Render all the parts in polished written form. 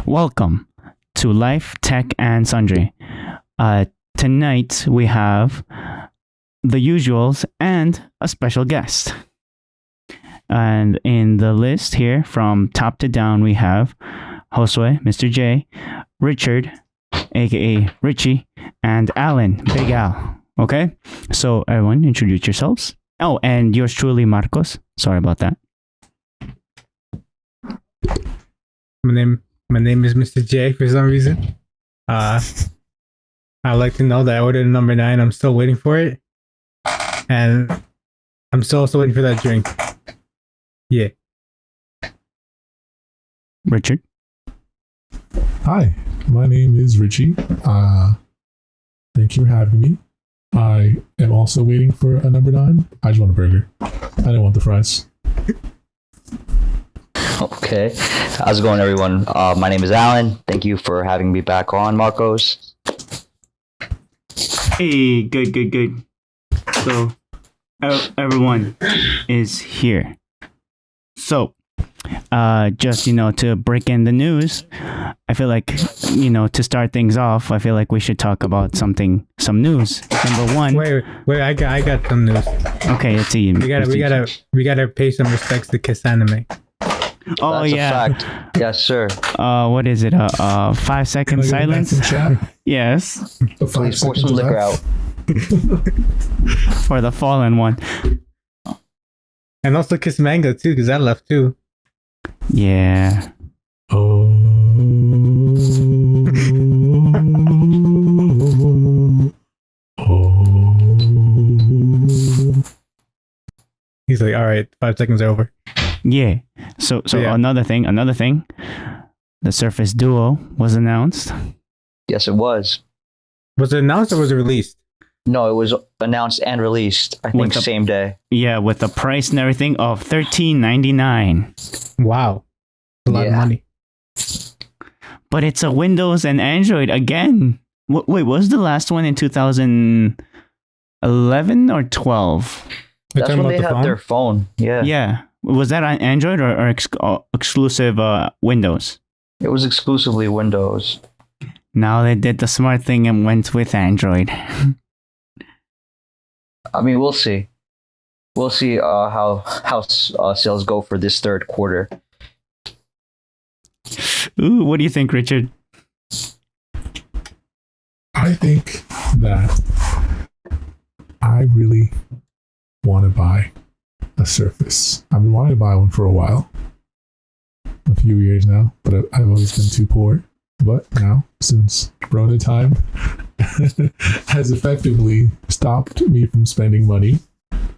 Welcome to Life, Tech, and Sundry. Tonight we have the usuals and a special guest. And in the list here, from top to down, we have Josue, Mr. J, Richard, aka Richie, and Alan, Big Al. Okay? So everyone, introduce yourselves. Oh, and yours truly, Marcos. Sorry about that. My name is Mr. J for some reason. I'd like to know that I ordered number 9. I'm still waiting for it. And I'm still also waiting for that drink. Yeah. Richard. Hi, my name is Richie. Thank you for having me. I am also waiting for a number 9. I just want a burger. I didn't want the fries. Okay. How's it going, everyone? My name is Alan. Thank you for having me back on, Marcos. Hey, good. So, everyone is here. So, just, to break in the news, I feel like, to start things off, I feel like we should talk about some news. Number one. Wait, I got some news. Okay, let's see. We gotta pay some respects to Kiss Anime. Oh, That's yeah. a fact. Yes, sir. What is it? 5-second silence? Yes. Please pour some liquor out. For the fallen one. And also Kiss Manga too, because that left too. Yeah. Oh. He's like, all right, 5 seconds are over. Yeah. So Yeah. another thing. The Surface Duo was announced. Yes, it was. Was it announced or was it released? No, it was announced and released, I think, With the- same day. Yeah, with the price and everything of $13.99. Wow. A lot of Yeah. money. But it's a Windows and Android again. Wait, was the last one in 2011 or 12? You're That's talking when they about the had their phone. Yeah. Yeah. Was that on Android or exclusive Windows? It was exclusively Windows. Now they did the smart thing and went with Android. I mean, we'll see. We'll see how sales go for this third quarter. Ooh, what do you think, Richard? I think that I really want to buy a Surface. I've been wanting to buy one for a while. A few years now, but I've always been too poor. But now, since Rona time has effectively stopped me from spending money,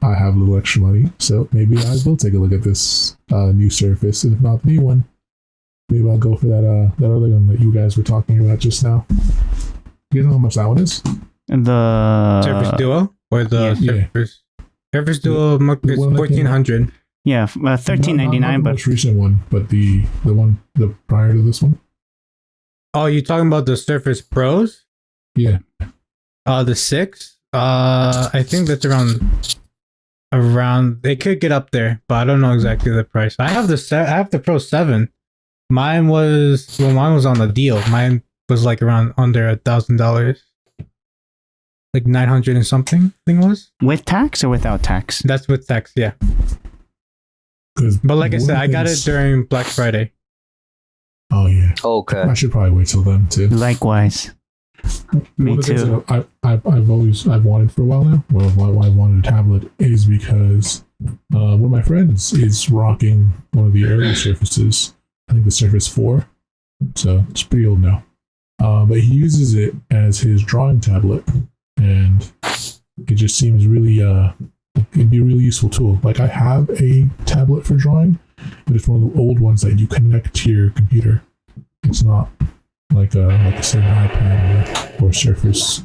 I have a little extra money. So maybe I will take a look at this new Surface. And if not the new one, maybe I'll go for that other one that you guys were talking about just now. You know how much that one is? The Surface Duo or the Yeah. Surface Duo is one that came out. 1400. Yeah, $13.99, not the but most recent one, but the prior to this one. Oh, you talking about the Surface Pros? Yeah. The 6? I think that's around. They could get up there, but I don't know exactly the price. I have the Pro 7. Mine was on a deal. Mine was like around under $1,000, like 900 and something. I think it was. with tax or without tax? That's with tax, yeah. 'Cause But like I one said, of I the got it things- during Black Friday. Oh yeah. Okay. I should probably wait till then too. Likewise. Me One of the things too. that I've wanted for a while now. Well, why I wanted a tablet is because one of my friends is rocking one of the early Surfaces. I think the Surface 4. So it's pretty old now. But he uses it as his drawing tablet, and it just seems really it'd be a really useful tool. Like I have a tablet for drawing, but it's one of the old ones that you connect to your computer. It's not like a certain iPad or Surface.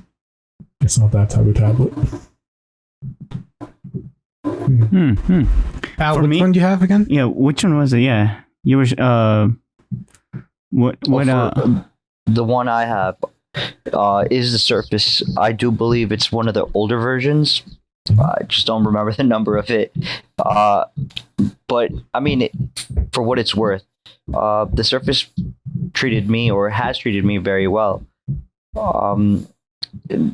It's not that type of tablet. Al, For which me- one do you have again? Yeah, which one was it? Yeah, you were. What? The one I have is the Surface. I do believe it's one of the older versions. I just don't remember the number of it. But I mean, for what it's worth, the Surface treated me or has treated me very well. Um,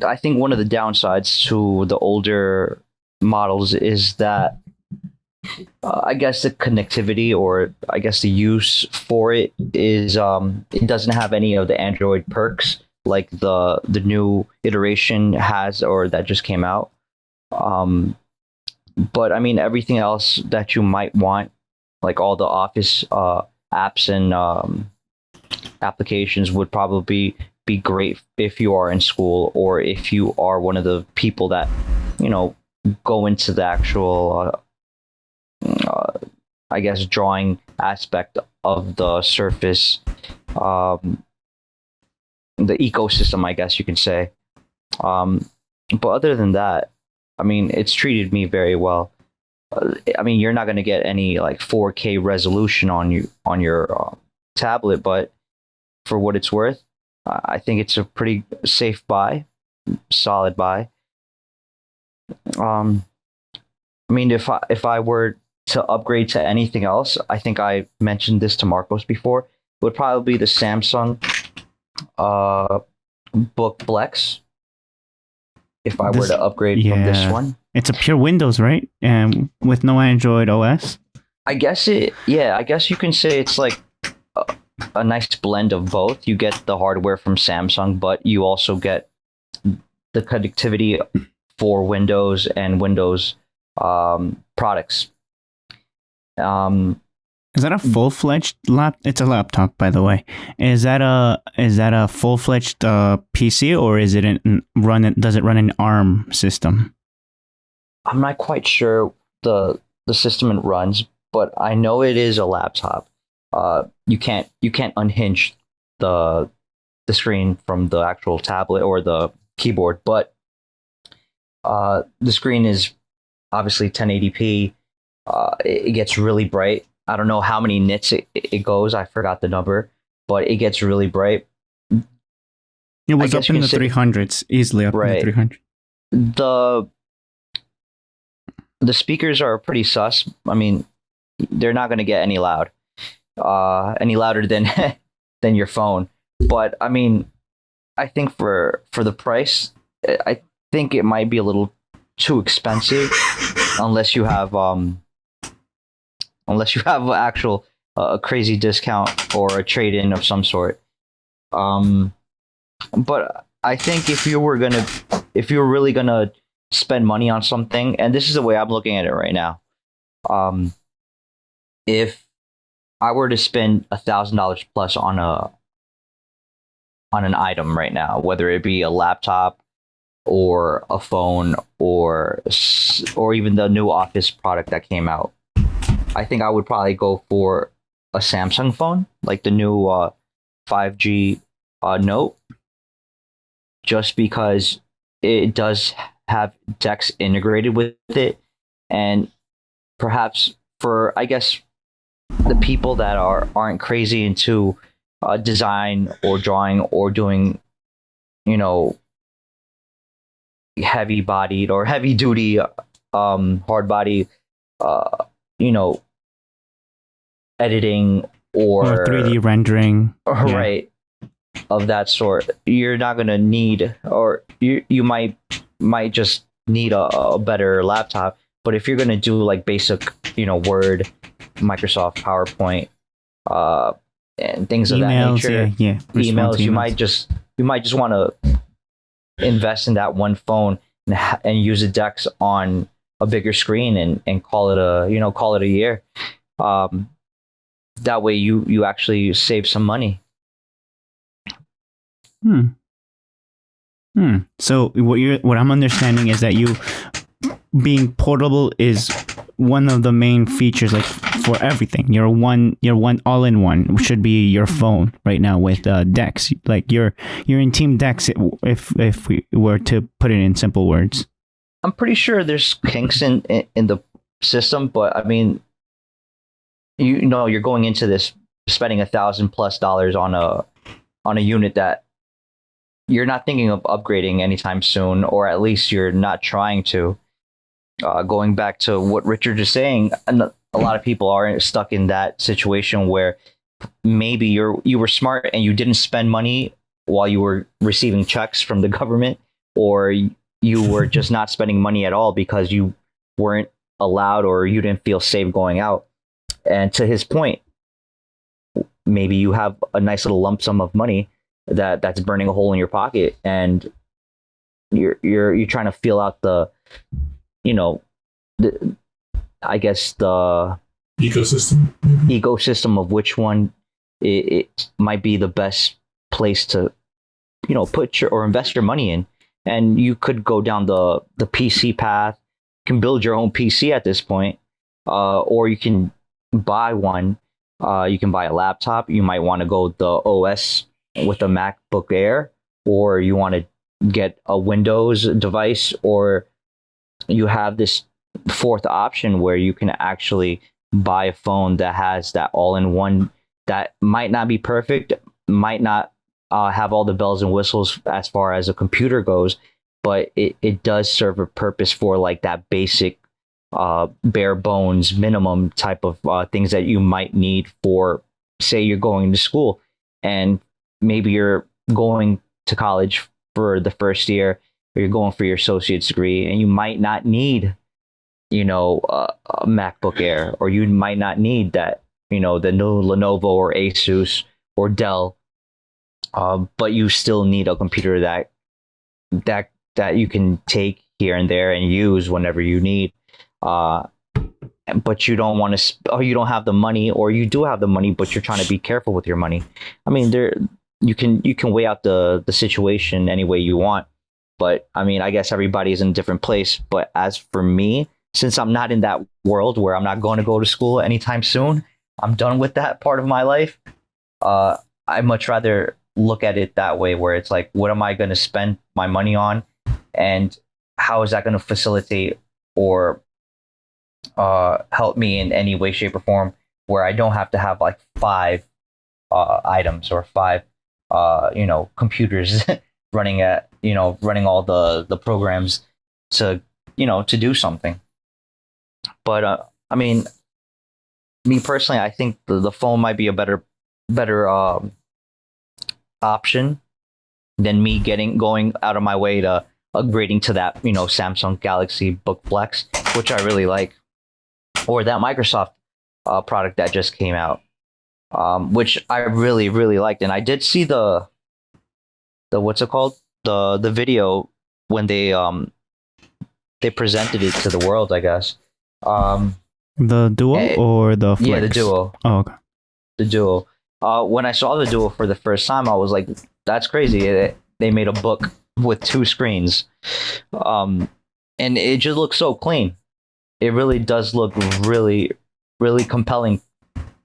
I think one of the downsides to the older models is that I guess the connectivity or I guess the use for it is it doesn't have any of the Android perks like the new iteration has or that just came out. But I mean everything else that you might want, like all the Office apps and applications, would probably be great if you are in school or if you are one of the people that go into the actual I guess drawing aspect of the Surface, the ecosystem, I guess you can say. But other than that, I mean, it's treated me very well. I mean, you're not going to get any like 4K resolution on your tablet, but for what it's worth, I think it's a pretty safe buy, solid buy. I mean, if I were to upgrade to anything else, I think I mentioned this to Marcos before, it would probably be the Samsung Book Flex. If I were to upgrade from this one, it's a pure Windows, right? And with no Android OS. I guess you can say it's like a nice blend of both. You get the hardware from Samsung, but you also get the connectivity for Windows and Windows products. Is that a full-fledged It's a laptop, by the way. Is that a full-fledged PC, or is it does it run an ARM system? I'm not quite sure the system it runs, but I know it is a laptop. You can't unhinge the screen from the actual tablet or the keyboard, but the screen is obviously 1080p. It gets really bright. I don't know how many nits it goes. I forgot the number, but it gets really bright. It was up in the 300s, easily up in the 300s. The speakers are pretty sus. I mean, they're not going to get any louder than than your phone. But I mean, I think for the price, I think it might be a little too expensive unless you have actual a crazy discount or a trade-in of some sort. But I think if you're really gonna spend money on something, and this is the way I'm looking at it right now, if I were to spend $1,000 plus on an item right now, whether it be a laptop or a phone or even the new Office product that came out, I think I would probably go for a Samsung phone, like the new 5G Note, just because it does have DeX integrated with it, and perhaps for, I guess, the people that aren't crazy into design or drawing or doing, heavy bodied or heavy duty hard body editing or 3D rendering, right, of that sort. You're not going to need, or you might just need a better laptop. But if you're going to do like basic Word, Microsoft PowerPoint, and things of emails, that nature, emails, you might just want to invest in that one phone and use a DeX on a bigger screen and call it a year. That way you actually save some money. So what I'm understanding is that you being portable is one of the main features, like for everything. Your one all-in-one should be your phone right now with DeX. Like you're in Team DeX if we were to put it in simple words. I'm pretty sure there's kinks in the system, but I mean, you're going into this spending $1,000+ on a unit that you're not thinking of upgrading anytime soon, or at least you're not trying to. Going back to what Richard is saying, a lot of people are stuck in that situation where maybe you were smart and you didn't spend money while you were receiving checks from the government, or you were just not spending money at all because you weren't allowed or you didn't feel safe going out. And to his point, maybe you have a nice little lump sum of money that's burning a hole in your pocket, and you're trying to feel out the, you know, I guess the ecosystem of which one it might be the best place to, you know, put your or invest your money in. And you could go down the PC path. You can build your own PC at this point, or you can buy one. You can buy a laptop. You might want to go the OS with a MacBook Air, or you want to get a Windows device, or you have this fourth option where you can actually buy a phone that has that all-in-one, that might not be perfect, might not have all the bells and whistles as far as a computer goes, but it does serve a purpose for like that basic bare bones minimum type of things that you might need for, say, you're going to school and maybe you're going to college for the first year, or you're going for your associate's degree, and you might not need, you know, a MacBook Air, or you might not need that, you know, the new Lenovo or Asus or Dell, but you still need a computer that you can take here and there and use whenever you need. But you don't want to, or you don't have the money, or you do have the money, but you're trying to be careful with your money. I mean, you can weigh out the situation any way you want. But I mean, I guess everybody's in a different place. But as for me, since I'm not in that world where I'm not going to go to school anytime soon, I'm done with that part of my life. I much rather look at it that way, where it's like, what am I going to spend my money on, and how is that going to facilitate or help me in any way, shape, or form, where I don't have to have like 5 items or 5 you know, computers running all the programs to, you know, to do something. But I mean, me personally, I think the phone might be a better option than me going out of my way to upgrading to that, you know, Samsung Galaxy Book Flex, which I really like, or that Microsoft product that just came out, which I really, really liked. And I did see the what's it called, the video when they presented it to the world, I guess. The Duo or the Flex? Yeah, the Duo. Oh, okay. The Duo. When I saw the Duo for the first time, I was like, that's crazy. They made a book with 2 screens. And it just looks so clean. It really does look really, really compelling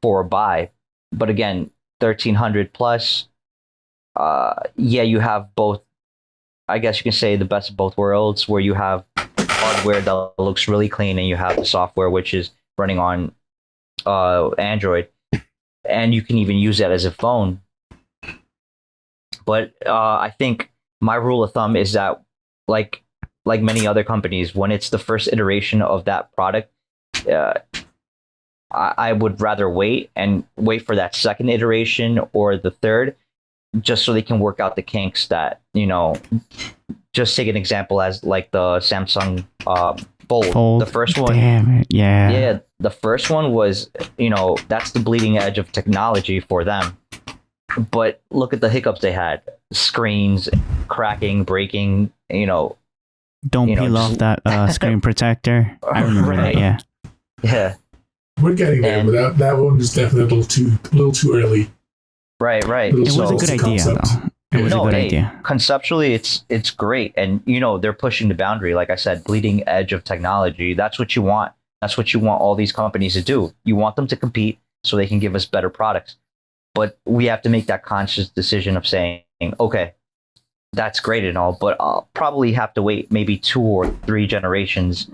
for a buy. But again, 1,300 plus. Yeah, you have both. I guess you can say the best of both worlds, where you have hardware that looks really clean, and you have the software which is running on Android, and you can even use that as a phone. But I think my rule of thumb is that, like many other companies, when it's the first iteration of that product, I would rather wait for that second iteration or the third, just so they can work out the kinks that, you know, just take an example as like the Samsung Fold. The first one. Damn it. Yeah. Yeah. The first one was, you know, that's the bleeding edge of technology for them. But look at the hiccups they had. Screens cracking, breaking, you know. Don't peel off that screen protector. I remember that, yeah. Yeah. We're getting there, but that one is definitely a little too early. Right. It was a good idea, though. It was a good idea. Conceptually, it's great, and you know, they're pushing the boundary. Like I said, bleeding edge of technology. That's what you want. That's what you want all these companies to do. You want them to compete so they can give us better products. But we have to make that conscious decision of saying, okay, that's great and all, but I'll probably have to wait maybe 2 or 3 generations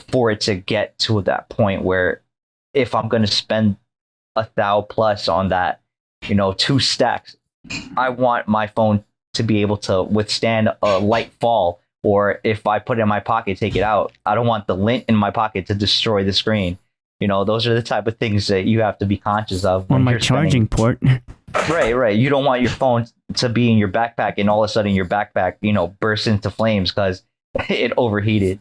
for it to get to that point where, if I'm going to spend $1,000+ on that, you know, 2 stacks, I want my phone to be able to withstand a light fall, or if I put it in my pocket, take it out, I don't want the lint in my pocket to destroy the screen. those are the type of things that you have to be conscious of. On when my you're charging port. Right. You don't want your phone to be in your backpack and all of a sudden your backpack, bursts into flames because it overheated.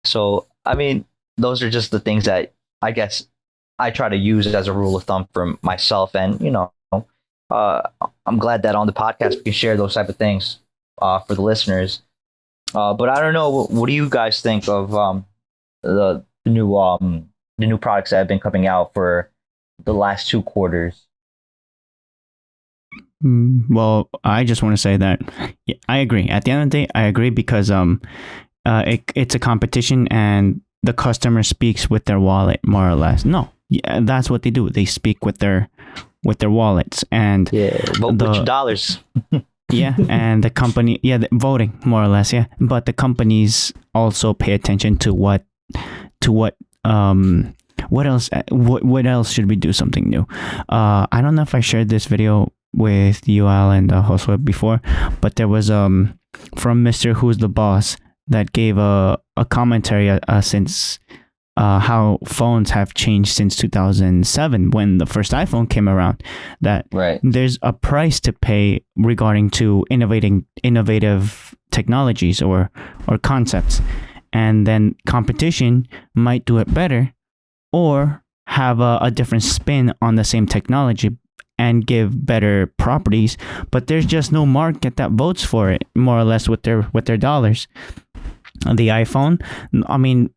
So, I mean, those are just the things that I guess I try to use as a rule of thumb for myself. And, I'm glad that on the podcast we can share those type of things for the listeners. But I don't know, what do you guys think of the new products that have been coming out for the last 2 quarters? Well, I just want to say that I agree. At the end of the day, I agree because it's a competition and the customer speaks with their wallet more or less. No, yeah, that's what they do. They speak with their wallets and vote with your dollars. Yeah, and the company, voting more or less, yeah. But the companies also pay attention to what else? What else should we do something new? I don't know if I shared this video with you, Al, and Josue before, but there was from Mr. Who's the Boss that gave a commentary since how phones have changed since 2007 when the first iPhone came around. That there's a price to pay regarding to innovative technologies or concepts, and then competition might do it better or have a different spin on the same technology and give better properties, but there's just no market that votes for it, more or less, with their dollars. The iPhone, I mean,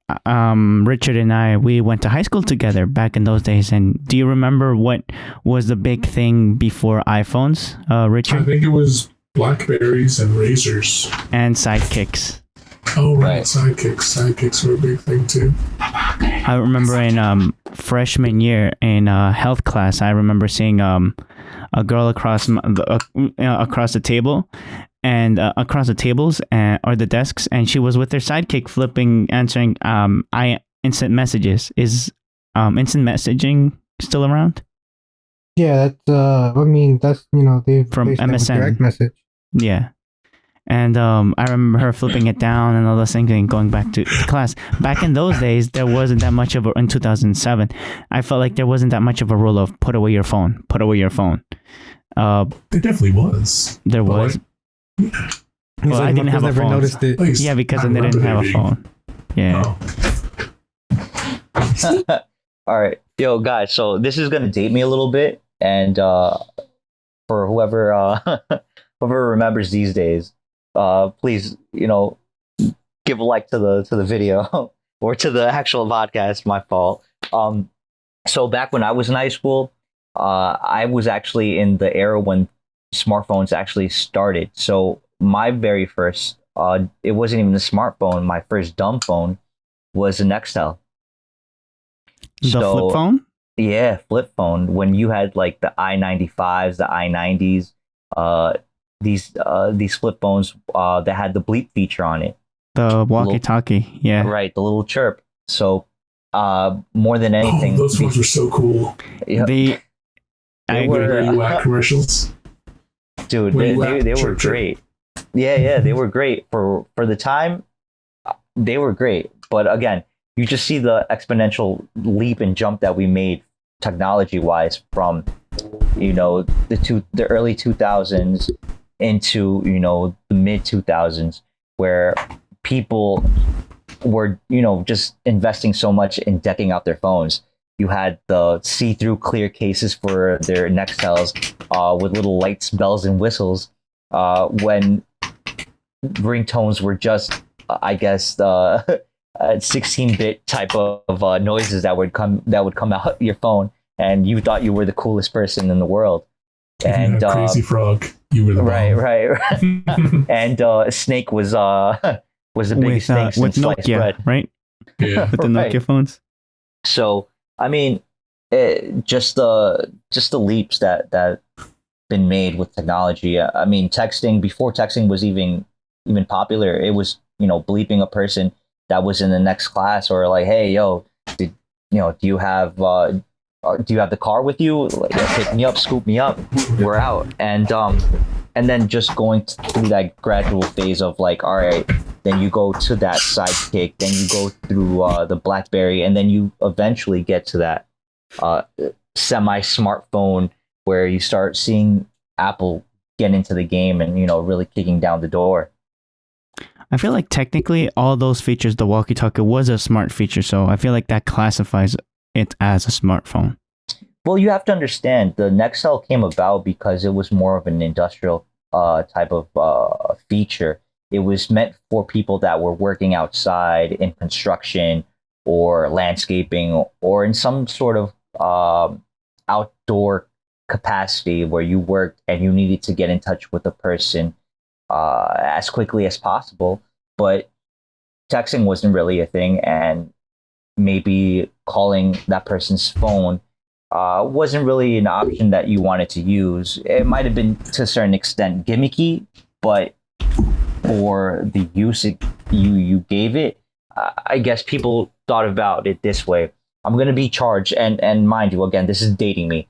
Richard and I, we went to high school together back in those days, and do you remember what was the big thing before iPhones, Richard? I think it was Blackberries and Razors. And Sidekicks. Oh, right. Sidekicks were a big thing, too. I remember in freshman year in health class, I remember seeing a girl across the table and across the tables or the desks, and she was with her sidekick answering instant messages. Is instant messaging still around? Yeah, that's they've from MSN direct message. Yeah. And I remember her flipping it down and all those things and going back to class. Back in those days, there wasn't that much of in 2007. I felt like there wasn't that much of a rule of put away your phone. There definitely was. There was. Well, I didn't have a phone. Noticed it. Yeah, because I didn't have a phone. Yeah. Oh. All right. Yo, guys, so this is going to date me a little bit. And for whoever remembers these days, please, give a like to the video or to the actual podcast. My fault. So back when I was in high school, I was actually in the era when smartphones actually started. So my very first, it wasn't even a smartphone. My first dumb phone was a Nextel. The flip phone? Yeah, flip phone. When you had like the i95s, the i90s, these flip phones that had the bleep feature on it. The walkie-talkie, yeah. Right, the little chirp. So more than anything, those phones were so cool. Yeah, they were commercials. Dude, they were great. Yeah, they were great for the time. They were great, but again, you just see the exponential leap and jump that we made technology-wise from the early 2000s into the mid 2000s, where people were just investing so much in decking out their phones. You had the see-through clear cases for their Nextels with little lights, bells, and whistles. When ringtones were just, I guess, 16-bit type of noises that would come out your phone, and you thought you were the coolest person in the world. And Crazy Frog, you were the right. And Snake was the biggest thing since with sliced Nokia, bread. right? Yeah, with the Nokia phones. So I mean, just the leaps that been made with technology. I mean, texting, before texting was even popular, it was bleeping a person that was in the next class, or like, hey, yo, do you have the car with you? Like, pick me up, scoop me up, we're out. And then just going through that gradual phase of like, all right, then you go to that Sidekick, then you go through the BlackBerry, and then you eventually get to that semi-smartphone where you start seeing Apple get into the game and really kicking down the door. I feel like technically all those features, the walkie-talkie was a smart feature, so I feel like that classifies it as a smartphone. Well, you have to understand the Nextel came about because it was more of an industrial type of feature. It was meant for people that were working outside in construction or landscaping or in some sort of outdoor capacity where you worked and you needed to get in touch with a person as quickly as possible. But texting wasn't really a thing, and maybe calling that person's phone wasn't really an option that you wanted to use. It might have been to a certain extent gimmicky, but for the use you gave it, I guess people thought about it this way. I'm going to be charged, and mind you, again, this is dating me.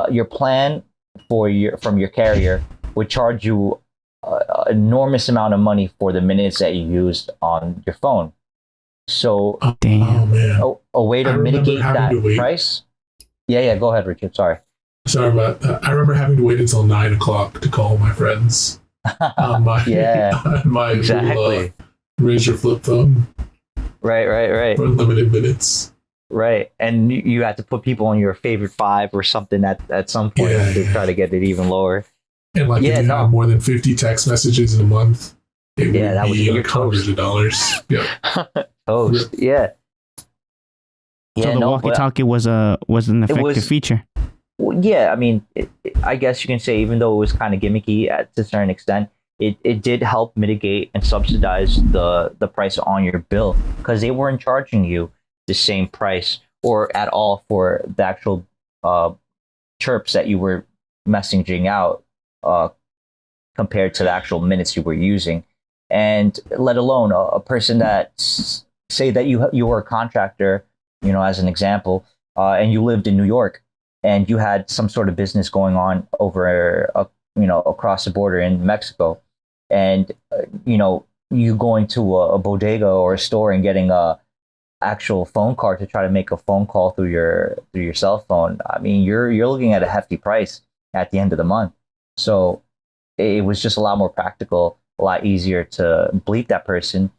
Your plan from your carrier would charge you an enormous amount of money for the minutes that you used on your phone. So Damn. Man. a way to mitigate that price. Yeah, go ahead, Richard. Sorry about that. I remember having to wait until 9 o'clock to call my friends on my on my exactly Razr flip phone. Right. For limited minutes. Right, and you had to put people on your favorite 5 or something at some point to try to get it even lower. And if you had more than 50 text messages in a month, it would be like hundreds of dollars. Yeah. Toast. Yeah. So the walkie-talkie was an effective feature. Well, yeah, I mean, I guess you can say even though it was kind of gimmicky to a certain extent, it did help mitigate and subsidize the price on your bill because they weren't charging you the same price or at all for the actual chirps that you were messaging out compared to the actual minutes you were using. And let alone a person that say that you were a contractor, as an example, and you lived in New York and you had some sort of business going on over across the border in Mexico, and you going to a bodega or a store and getting a actual phone card to try to make a phone call through your cell phone. I mean, you're looking at a hefty price at the end of the month. So it was just a lot more practical, a lot easier to bleep that person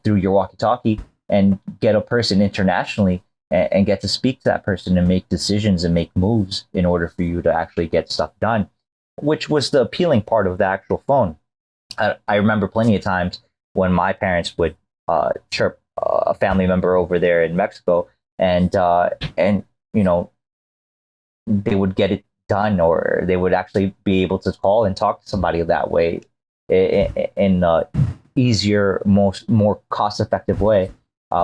through your walkie-talkie and get a person internationally and get to speak to that person and make decisions and make moves in order for you to actually get stuff done, which was the appealing part of the actual phone. I remember plenty of times when my parents would chirp a family member over there in Mexico, and they would get it done, or they would actually be able to call and talk to somebody that way in a easier, more cost-effective way,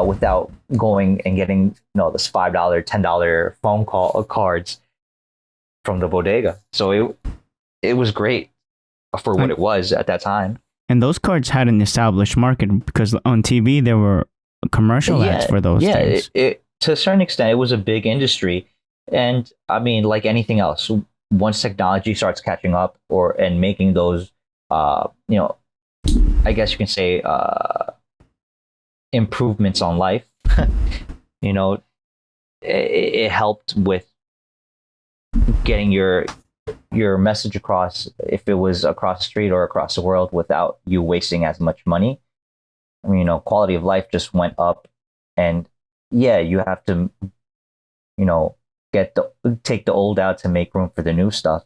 without going and getting this $5, $10 phone call cards from the bodega. So it was great for what it was at that time. And those cards had an established market because on TV there were commercial ads for those things. It to a certain extent, it was a big industry. And I mean, like anything else, once technology starts catching up and making those, I guess you can say, improvements on life, it helped with getting your message across, if it was across the street or across the world, without you wasting as much money. I mean, quality of life just went up, and you have to, take the old out to make room for the new stuff.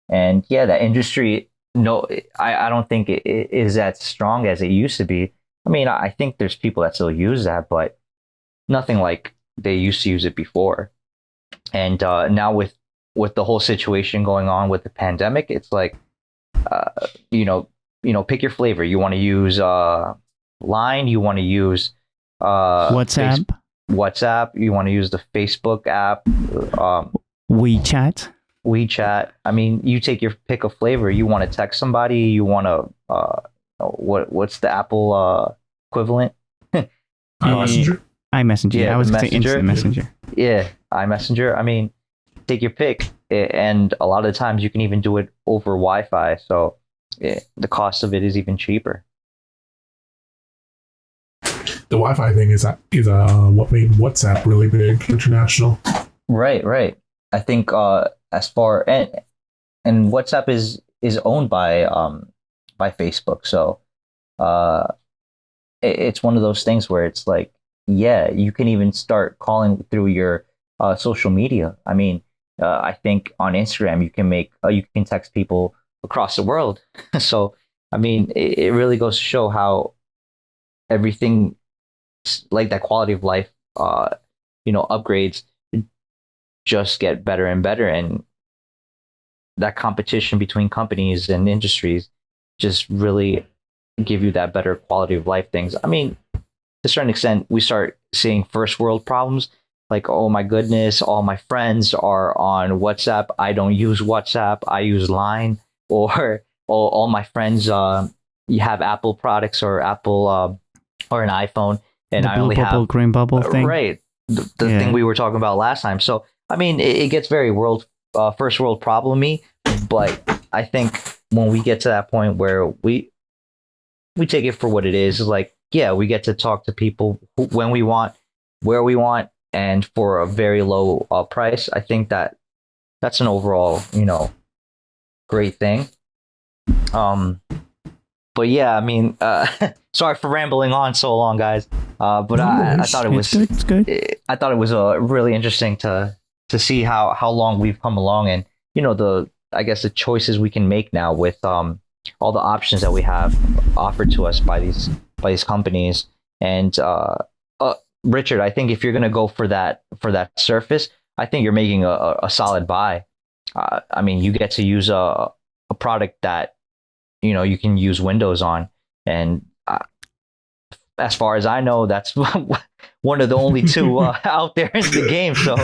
And that industry, I don't think it is as strong as it used to be. I mean, I think there's people that still use that, but nothing like they used to use it before. And now with the whole situation going on with the pandemic, it's like, pick your flavor. You want to use Line, you want to use WhatsApp. You want to use the Facebook app, WeChat. I mean, you take your pick of flavor. You want to text somebody. You want to what's the Apple equivalent? iMessenger. iMessenger. Yeah, I was going to say Messenger. Instant Messenger. Yeah, iMessenger. I mean, take your pick, and a lot of the times you can even do it over Wi-Fi. So the cost of it is even cheaper. the Wi-Fi thing is what made WhatsApp really big international. Right, right. I think as far and WhatsApp is owned by Facebook, so uh it's one of those things where it's like, yeah, you can even start calling through your social media. I mean, I think on Instagram you can text people across the world. So I mean, it really goes to show how everything like that quality of life, upgrades just get better and better, and that competition between companies and industries just really give you that better quality of life things. I mean, to a certain extent, we start seeing first world problems like, oh my goodness, all my friends are on WhatsApp. I don't use WhatsApp. I use Line. Or all my friends you have Apple products or Apple or an iPhone, and The I blue only bubble, have green bubble thing. right the Yeah. thing we were talking about last time. So I mean, it gets very first world problemy, but I think when we get to that point where we take it for what it is, like, yeah, we get to talk to people when we want, where we want, and for a very low price. I think that's an overall, great thing. Um, but yeah, I mean, sorry for rambling on so long, guys. But No I worries. thought it It's was good. It's good. I thought it was really interesting to see how long we've come along, and the I guess the choices we can make now with all the options that we have offered to us by these companies. And Richard, I think if you're gonna go for that Surface, I think you're making a solid buy. I mean, you get to use a product that you can use Windows on, and as far as I know, that's one of the only two out there in the game. So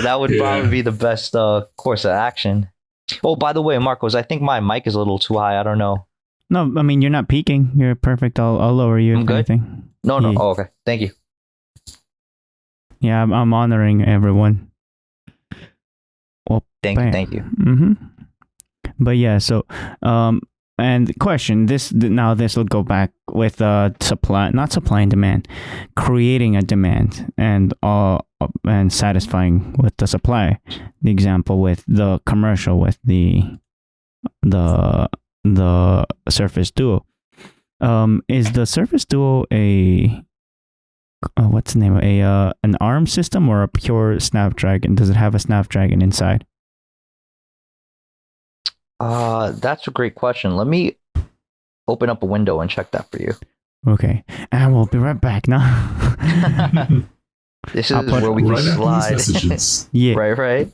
that would probably be the best course of action. Oh, by the way, Marcos, I think my mic is a little too high. I don't know. No, I mean you're not peaking. You're perfect. I'll lower you I'm if good? anything. No, no. Yeah. Oh, okay. Thank you. Yeah, I'm honoring everyone. Thank you. Bam. Thank you. Mm-hmm. But yeah, so and question this now this will go back with supply, not supply and demand, creating a demand and satisfying with the supply. The example with the commercial with the Surface Duo. Is the Surface Duo a what's the name, an ARM system or a pure Snapdragon? Does it have a Snapdragon inside? That's a great question. Let me open up a window and check that for you. Okay, and we'll be right back now. This I'll is put where we right can after slide. these messages. Yeah. Right.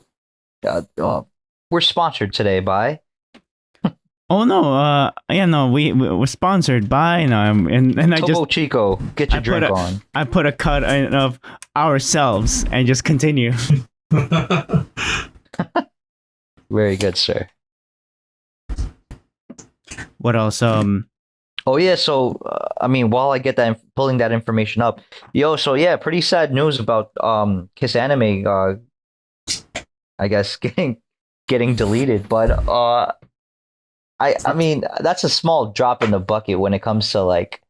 We're sponsored today by. Oh no. Yeah. No. We were sponsored by. And I Topo just Chico. Get your I put drink a- on. I put a cut in of ourselves and just continue. Very good, sir. What else? Oh yeah, so I mean, while I get pulling that information up, so yeah, pretty sad news about Kiss Anime. I guess getting deleted, but I mean that's a small drop in the bucket when it comes to like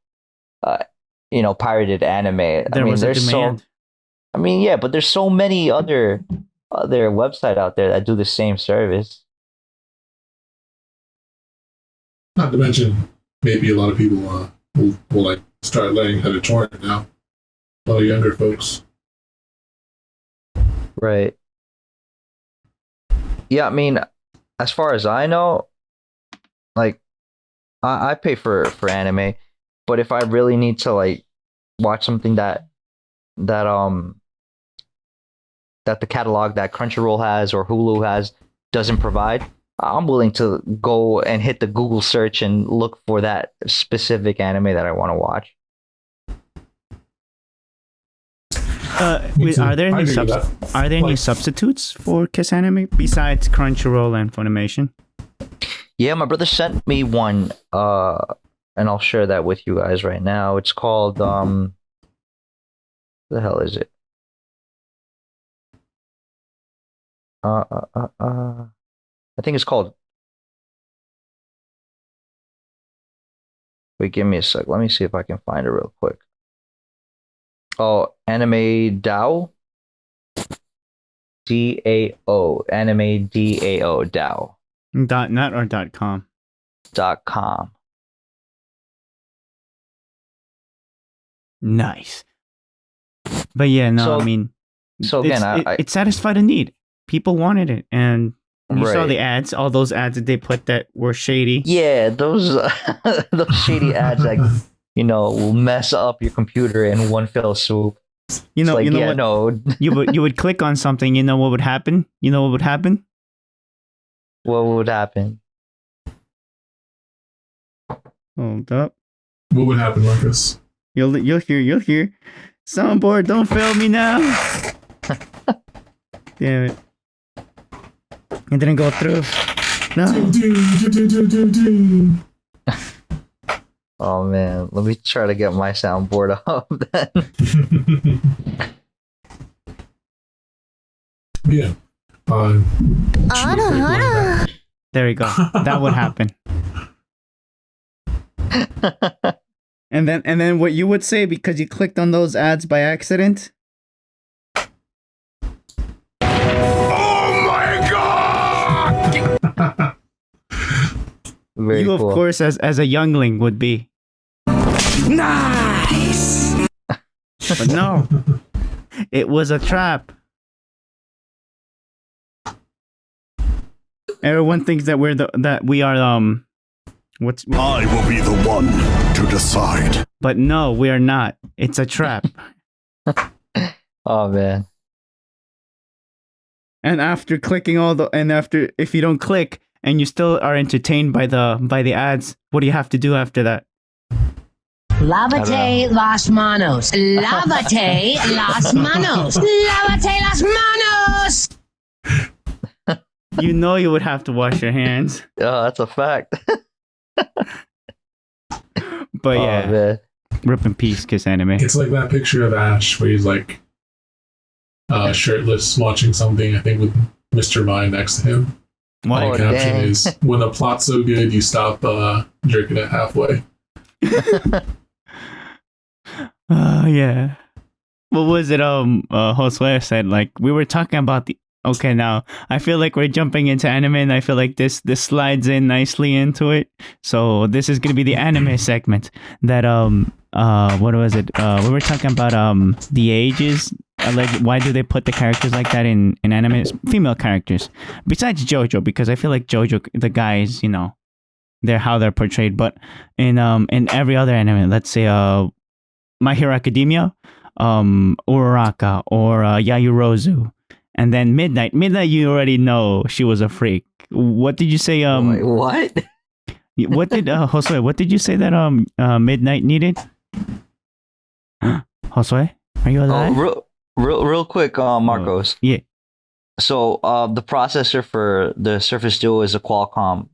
pirated anime. There I mean, was a there's demand. I mean, yeah, but there's so many other website out there that do the same service. Not to mention, maybe a lot of people will like start learning how to torrent now. A lot of younger folks. Right. Yeah, I mean, as far as I know, like I pay for anime, but if I really need to like watch something that the catalog that Crunchyroll has or Hulu has doesn't provide, I'm willing to go and hit the Google search and look for that specific anime that I want to watch. Me too. Are there I any agree with that. are there any Like- substitutes for Kiss Anime besides Crunchyroll and Funimation? Yeah, my brother sent me one, and I'll share that with you guys right now. It's called what the hell is it? I think it's called. Wait, give me a sec. Let me see if I can find it real quick. Oh, Anime DAO. DAO. Anime DAO. DAO. .net or .com? .com. Nice. But yeah, no, So- I mean, So again, it satisfied a need. People wanted it, and you saw Right. the ads, all those ads that they put that were shady. yeah, those those shady ads that will mess up your computer in one fell swoop. You know, It's like, you know yeah, what? no, You would click on something. You know what would happen? You know what would happen? what would happen? Hold up. What would happen, Marcus? You'll hear. Soundboard, don't fail me now. Damn it. It didn't go through. No. Oh man, let me try to get my soundboard up then. Yeah. There we go. That would happen. And then what you would say because you clicked on those ads by accident? Very You of cool. course as a youngling would be. Nice. But no. It was a trap. Everyone thinks that we are what's I will be the one to decide. but no, we are not. It's a trap. Oh man. And after clicking if you don't click and you still are entertained by the ads, what do you have to do after that? Lávate las manos. Lávate las manos. Lávate las manos. You know you would have to wash your hands. Oh, that's a fact. But Oh yeah, man. rip in peace, Kiss Anime. It's like that picture of Ash where he's like shirtless watching something, I think with Mr. Mime next to him. What? Oh, The caption dang. is, when the plot's so good, you stop jerking it halfway. Yeah. What was it? Josue said like we were talking about the. Okay, now I feel like we're jumping into anime, and I feel like this slides in nicely into it. So this is gonna be the anime segment. That what was it? We were talking about the ages. Like why do they put the characters like that in anime? It's female characters, besides JoJo, because I feel like JoJo the guys, they're how they're portrayed. But in every other anime, let's say My Hero Academia, Uraraka, or Yayurozu. And then Midnight. Midnight, you already know she was a freak. What did you say? Wait, what? What did Josue? What did you say that Midnight needed? Josue, are you alive? Oh, real quick, Marcos. Yeah. So, the processor for the Surface Duo is a Qualcomm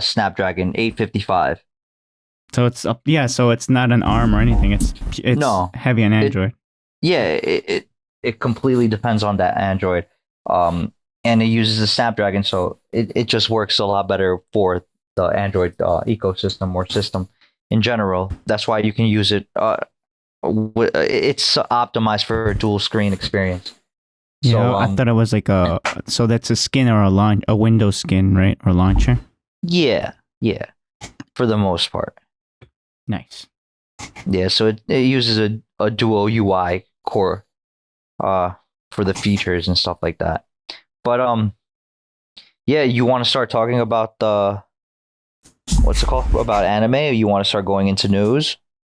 Snapdragon 855. So it's up. Yeah. So it's not an ARM or anything. It's No. heavy on Android. Yeah, it completely depends on that Android. And it uses the Snapdragon, so it just works a lot better for the Android ecosystem or system in general. That's why you can use it. It's optimized for a dual screen experience. Yeah. So, I thought it was like a. So that's a skin or a Windows skin, right? Or launcher. yeah, for the most part. Nice. Yeah, so it uses a Duo UI core for the features and stuff like that. But yeah, you want to start talking about what's it called, about anime, or you want to start going into news?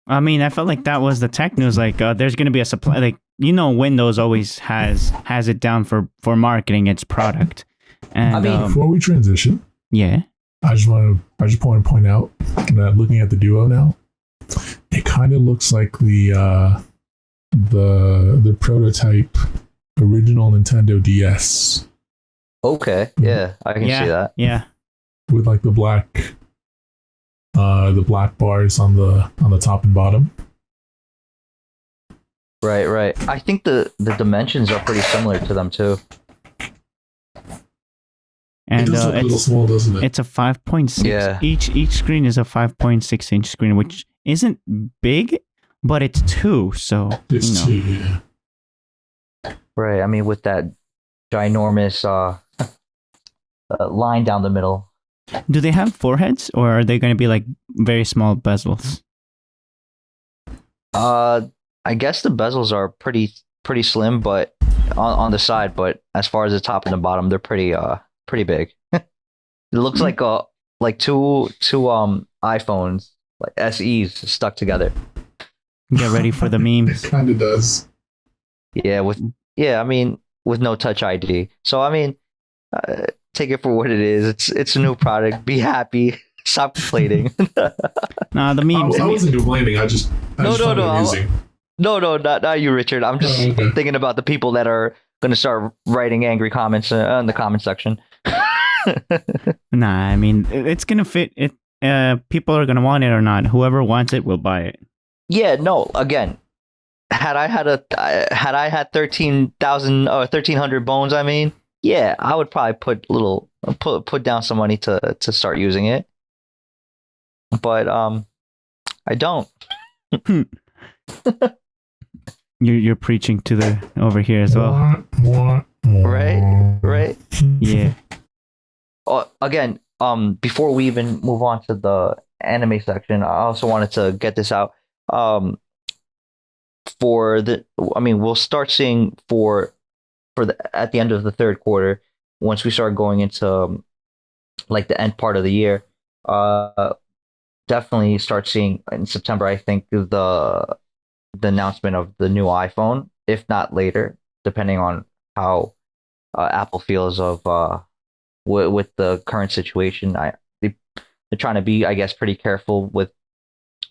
I mean, I felt like that was the tech news. Like, there's gonna be a supply. Like, Windows always has it down for marketing its product. And I mean, Before we transition, yeah. I just want to point out that looking at the Duo now, it kind of looks like the prototype original Nintendo DS Okay, yeah, I can see that. Yeah. with like the black bars on the top and bottom. Right. I think the dimensions are pretty similar to them too. And it does look a little small, doesn't it? it's a 5.6. Yeah. Each screen is a 5.6 inch screen, which isn't big, but it's 2, so It's you know. 2, yeah. Right. I mean, with that ginormous line down the middle. Do they have foreheads, or are they going to be like very small bezels? I guess the bezels are pretty slim, but on the side. But as far as the top and the bottom, they're pretty big. It looks like two iPhones, like SEs stuck together. Get ready for the It memes. kind of does. I mean, with no Touch ID. So I mean, take it for what it is. It's a new product. Be happy. Stop complaining. Nah, the I, memes. I wasn't complaining. I just No, find it no, amusing. No, not you, Richard. I'm just Oh, okay. thinking about the people that are going to start writing angry comments in the comment section. Nah, I mean it's gonna fit. It. People are gonna want it or not. Whoever wants it will buy it. Yeah, no. Again, had I had 13,000 or 1,300 bones, I mean, yeah, I would probably put down some money to start using it. But I don't. You're preaching to the over here as well. Right? Yeah. Again, before we even move on to the anime section, I also wanted to get this out. We'll start seeing at the end of the third quarter, once we start going into like the end part of the year, definitely start seeing in September, I think, the announcement of the new iPhone, if not later, depending on how Apple feels of with the current situation. They're trying to be, I guess, pretty careful with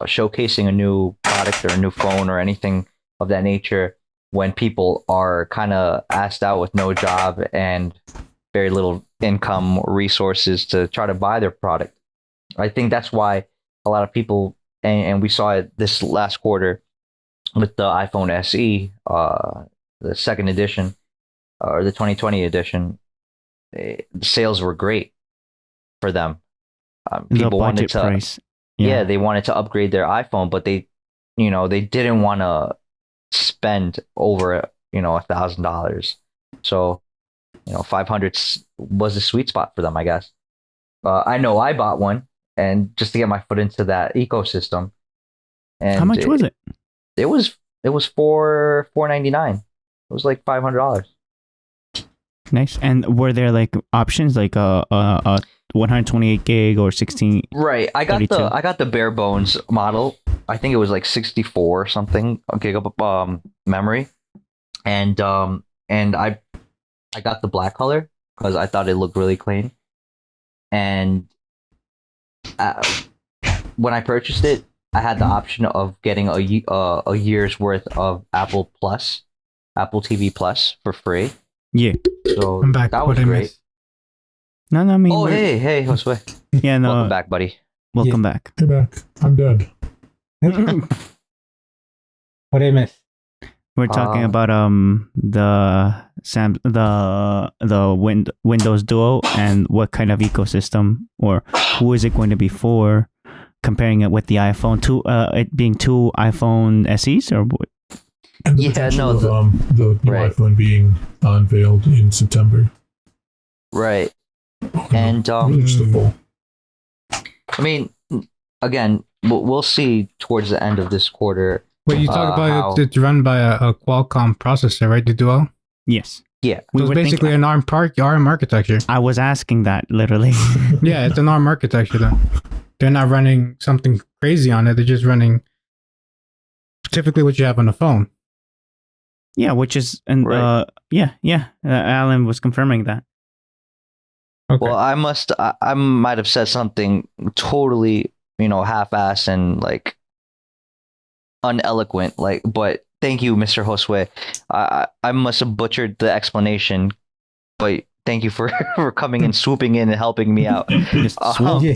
showcasing a new product or a new phone or anything of that nature when people are kind of asked out with no job and very little income or resources to try to buy their product. I think that's why a lot of people, and we saw it this last quarter with the iPhone SE, the second edition, or the 2020 edition, the sales were great for them. The People wanted budget to, price. yeah, they wanted to upgrade their iPhone, but they didn't want to spend over $1,000. So 500 was the sweet spot for them, I guess. I know I bought one, and just to get my foot into that ecosystem. And How much was it? It was $499. It was like $500. Nice. And were there like options like a 128 gig or 16? Right. I got 32. I got the bare bones model. I think it was like 64 or something gigabyte memory, and I got the black color because I thought it looked really clean. And when I purchased it, I had the option of getting a year's worth of Apple TV Plus for free. Yeah. So I'm back. that What was I great. missed? No, I mean. Oh, hey, Josue. Yeah, no. Welcome back, buddy. Welcome back. Hey, back. I'm dead. What I missed? We're talking Uh, about the Windows Duo and what kind of ecosystem or who is it going to be for, comparing it with the iPhone 2, it being 2 iPhone SEs or what? And the Yeah, potential no, of the new right. iPhone being unveiled in September. Right. And really just a full. I mean, again, we'll see towards the end of this quarter. Wait, you talk about how- it's run by a Qualcomm processor, right? The Duo. Yes. Yeah. We So it's were basically thinking, an ARM architecture. I was asking that literally. Yeah, it's an ARM architecture. Then they're not running something crazy on it. They're just running typically what you have on the phone. Yeah, which is and Right. Alan was confirming that. Okay. Well, I might have said something totally, half-assed and like uneloquent, but thank you, Mr. Josue. I must have butchered the explanation, but thank you for coming and swooping in and helping me out. Just swoop. Yeah.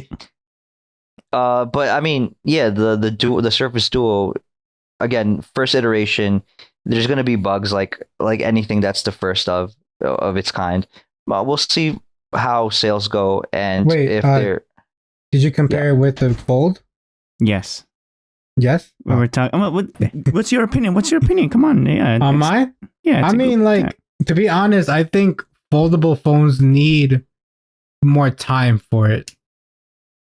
But I mean, yeah, the Surface Duo, again, first iteration. There's gonna be bugs like anything that's the first of its kind. We'll see how sales go and Wait, if uh, they're Did you compare it with the Fold? Yes. Yes. We were talking. What's your opinion? What's your opinion? Come on. Yeah. On it's- mine? Yeah. it's I a mean, good- like, to be honest, I think foldable phones need more time for it.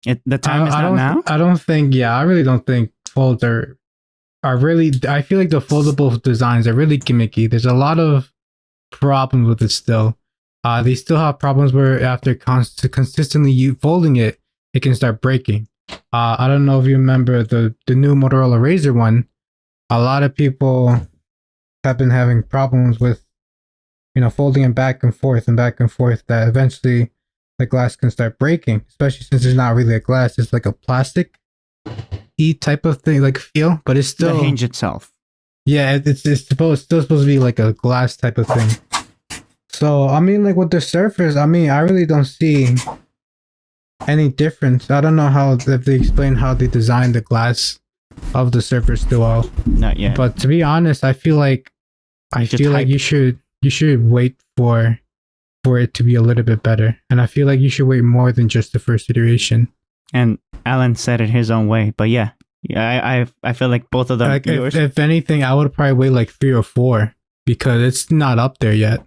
the time is I not don't, now. I don't think. Yeah, I really don't think folds are really. I feel like the foldable designs are really gimmicky. There's a lot of problems with it still. They still have problems where after consistently you folding it, it can start breaking. I don't know if you remember the new Motorola Razr one. A lot of people have been having problems with, folding it back and forth and back and forth. That eventually the glass can start breaking, especially since it's not really a glass; it's like a plastic type of thing, like feel. But it's still The hinge itself. yeah, it's still supposed to be like a glass type of thing. So I mean, like with the Surface, I mean, I really don't see any difference. I don't know if they explain how they designed the glass of the Surface too well. Not yet. But to be honest, I feel like Just hype. you should wait for it to be a little bit better, and I feel like you should wait more than just the first iteration. And Alan said it his own way. But yeah, I feel like both of them. Like if anything, I would probably wait like 3 or 4 because it's not up there yet.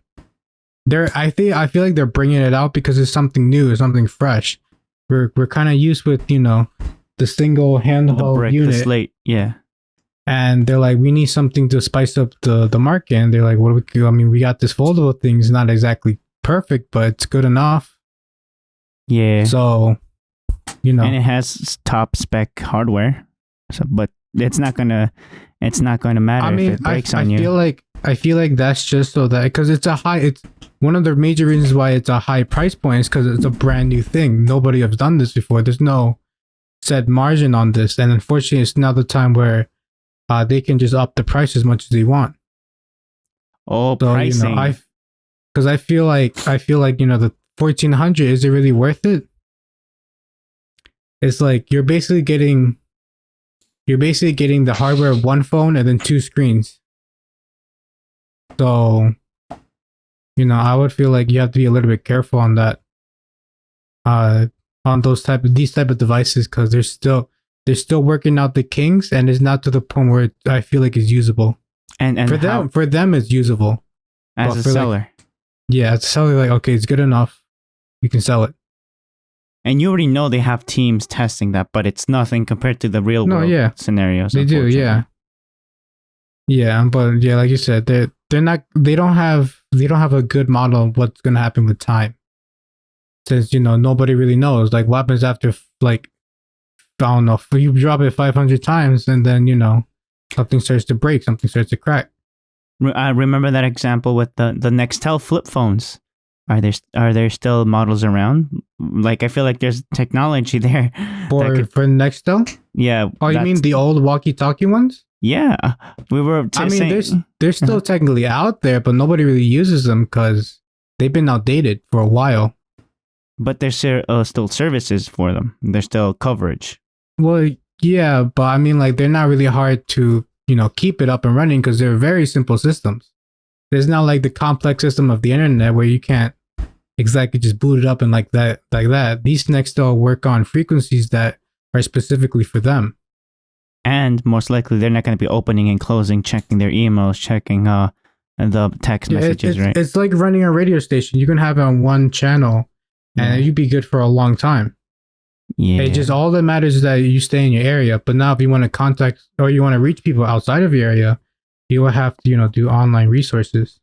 I feel like they're bringing it out because it's something new, it's something fresh. We're kind of used with the single the handheld brick, unit, the slate. Yeah. and they're like, we need something to spice up the market. And they're like, what do we do? I mean, we got this foldable thing. It's not exactly perfect, but it's good enough. Yeah. So, And it has top spec hardware. So, but it's not gonna matter I mean, if it breaks I on you. feel like that's just so that because it's one of the major reasons why it's a high price point is because it's a brand new thing. Nobody has done this before. There's no set margin on this, and unfortunately, it's now the time where they can just up the price as much as they want. Oh, So pricing. because I feel like the 1400, is it really worth it? It's like you're basically getting the hardware of one phone and then 2 screens. So, I would feel like you have to be a little bit careful on that. On these type of devices, because they're still working out the kinks, and it's not to the point where I feel like it's usable. and For them, it's usable. as but a for, like, seller. Yeah, it's selling like, okay, it's good enough. You can sell it. And you already know they have teams testing that, but it's nothing compared to the real No, world yeah. scenarios. They do, unfortunately. yeah. Yeah, but yeah, like you said, they don't have a good model of what's gonna happen with time. Since nobody really knows. Like what happens after like I don't know, if you drop it 500 times and then something starts to break, something starts to crack. I remember that example with the Nextel flip phones. Are there still models around? Like I feel like there's technology there. For Nextel? Yeah. Oh, you mean the old walkie-talkie ones? Yeah. We were. I mean, saying, they're still technically out there, but nobody really uses them because they've been outdated for a while. but there's still services for them. There's still coverage. Well, yeah, but I mean, like they're not really hard to keep it up and running because they're very simple systems. There's not like the complex system of the internet where you can't exactly just boot it up and like that. These Nextel work on frequencies that are specifically for them. And most likely, they're not going to be opening and closing, checking their emails, checking the text messages, right? It's like running a radio station. You can have it on one channel, and you'd be good for a long time. Yeah. It just all that matters is that you stay in your area. But now, if you want to contact or you want to reach people outside of your area, you will have to do online resources.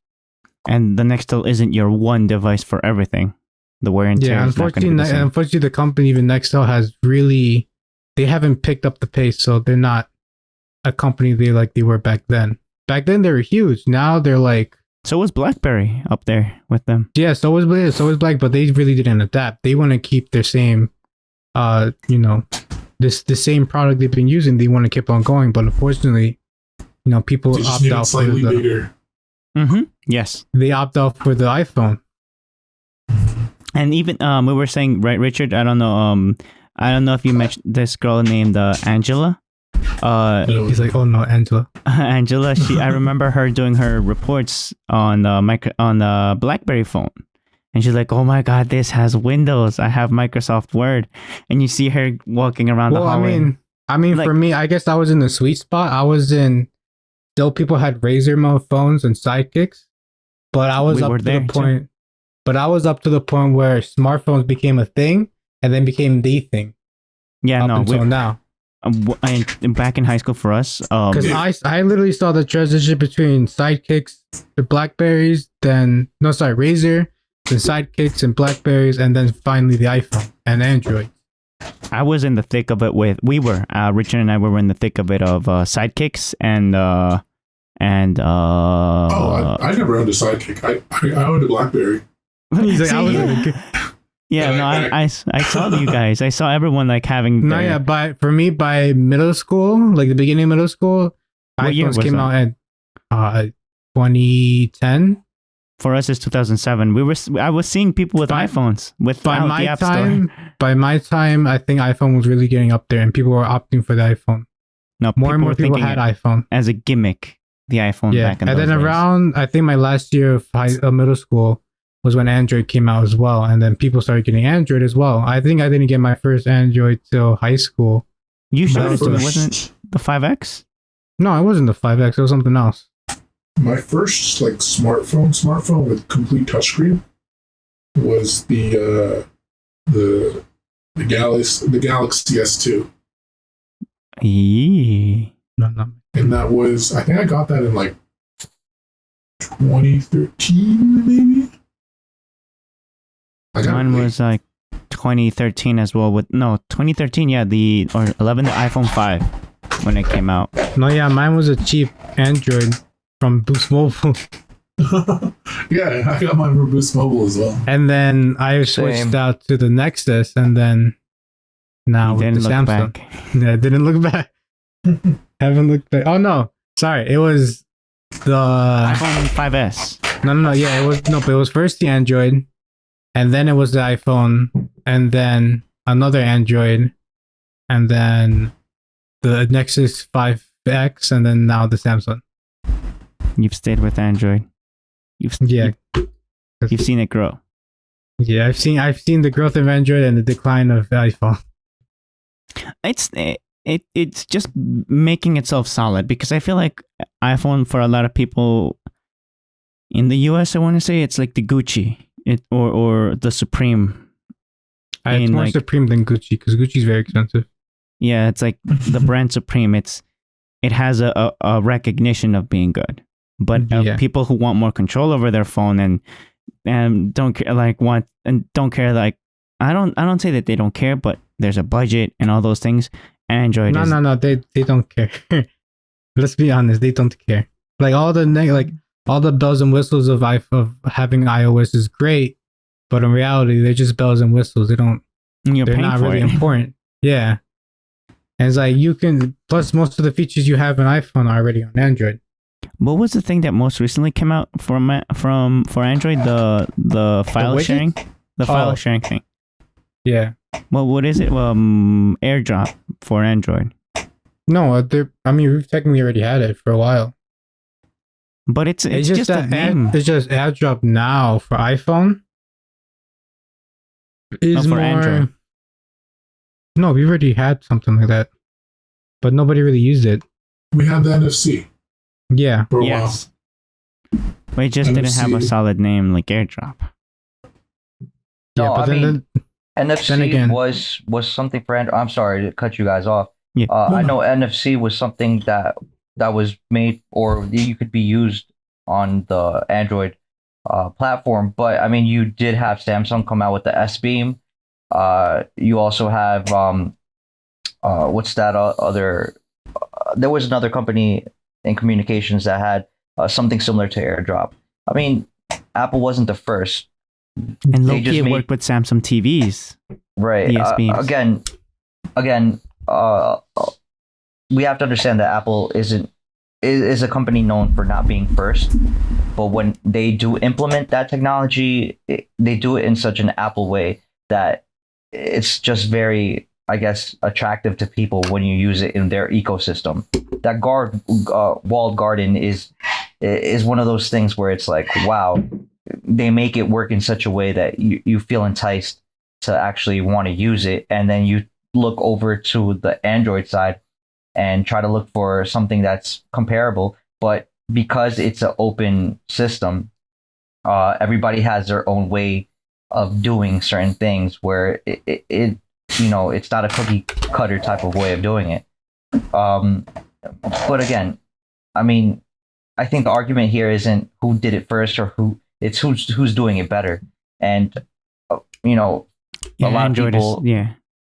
And the Nextel isn't your one device for everything. The wear and tear Yeah, is not going to be the same. unfortunately, the company, even Nextel, they haven't picked up the pace, so they're not a company they were back then. Back then, they were huge. Now they're like, So was BlackBerry up there with them. yeah, so was Black, but they really didn't adapt. They want to keep their same, the same product they've been using. They want to keep on going, but unfortunately, people They just opt need it out for slightly bigger. Mm-hmm. Yes. they opt out for the iPhone. And even we were saying, right, Richard? I don't know if you mentioned this girl named Angela. He's like, oh no, Angela. Angela. I remember her doing her reports on the BlackBerry phone, and she's like, "Oh my God, this has Windows. I have Microsoft Word," and you see her walking around the Well, I hallway. mean, I mean, Like- for me, I guess I was in the sweet spot. I was in. Still, people had Razer mode phones and sidekicks, but I was We up were to there, the too. point. But I was up to the point where smartphones became a thing, and then became the thing. Yeah, up no, until now. back in high school for us, Because I literally saw the transition between sidekicks, the Blackberries, then Razer, then sidekicks and Blackberries, and then finally the iPhone and Android. I was in the thick of it with Richard and I were in the thick of it of sidekicks and Oh, I never owned a Sidekick. I owned a BlackBerry. He's like, See, I was yeah. Yeah, And no, I- I saw you guys. I saw everyone like having. No, yeah, for me, by middle school, like the beginning of middle school, What year iPhones was came that? out at 2010. For us, it's 2007. I was seeing people with By- iPhones without By my the App time, Store. I think iPhone was really getting up there, and people were opting for the iPhone. No, More and more were people thinking had it iPhone. as a gimmick. The iPhone Yeah, back in and those then days. around, I think my last year of middle school was when Android came out as well, and then people started getting Android as well. I think I didn't get my first Android till high school. You showed My it to me, first- wasn't it the 5X? No, it wasn't the 5X. It was something else. My first like smartphone with complete touchscreen was the Galaxy S2, Yee. No. and that was I think I got that in like 2013 maybe. I got Mine it late. was like 2013 as well. 2013. Yeah, the 11, the iPhone 5 when it came out. No, yeah, mine was a cheap Android from Boost Mobile. Yeah, I got mine from Boost Mobile as well. And then I switched Same. out to the Nexus, and then now You with the didn't look Samsung. back. Yeah, I didn't look back. Haven't looked back. Oh no, sorry, it was the iPhone 5S. no. Yeah, but it was first the Android, and then it was the iPhone, and then another Android, and then the Nexus 5X, and then now the Samsung. You've stayed with Android. Yeah, You've seen it grow. yeah. I've seen the growth of Android and the decline of iPhone. It's just making itself solid because I feel like iPhone for a lot of people in the US, I want to say it's like the Gucci or the Supreme. It's In, more like- Supreme than Gucci because Gucci's very expensive. Yeah, it's like the brand Supreme. It has a recognition of being good, but Yeah. people who want more control over their phone and don't care don't care like I don't say that they don't care, but there's a budget and all those things. Android is No. They don't care. Let's be honest. They don't care. Like all the bells and whistles of having iOS is great, but in reality, they're just bells and whistles. They're you're paying not for really it. important. Yeah. And it's like you can plus most of the features you have on iPhone are already on Android. What was the thing that most recently came out for Android? The file widget? sharing, the file Oh. sharing thing. Yeah. Well, what is it? AirDrop for Android, No, we've technically already had it for a while. but it's just a name. It's just AirDrop now for iPhone. Is for more. Android. No, we already had something like that, but nobody really used it. We had the NFC Yeah. for a Yes, but it just didn't have a NFC. solid name like AirDrop. Yeah, No, but I then, mean- NFC Then again- was something for Android. I'm sorry to cut you guys off. Yeah. I know NFC was somethime that was made or you could be used on the Android platform. But I mean, you did have Samsung come out with the S Beam. You also have what's that other? There was another company in communications that had something similar to AirDrop. I mean, Apple wasn't the first. And They Loki just made- worked with Samsung TVs. Right. DS beams. Again, we have to understand that Apple is a company known for not being first, but when they do implement that technology, they do it in such an Apple way that it's just very, I guess, attractive to people when you use it in their ecosystem. That walled garden is one of those things where it's like, wow, they make it work in such a way that you feel enticed to actually want to use it, and then look over to the Android side and try to look for something that's comparable. But because it's an open system, everybody has their own way of doing certain things where it's not a cookie cutter type of way of doing it. But again, I mean, I think the argument here isn't who did it first or who's doing it better. And a lot Android of people,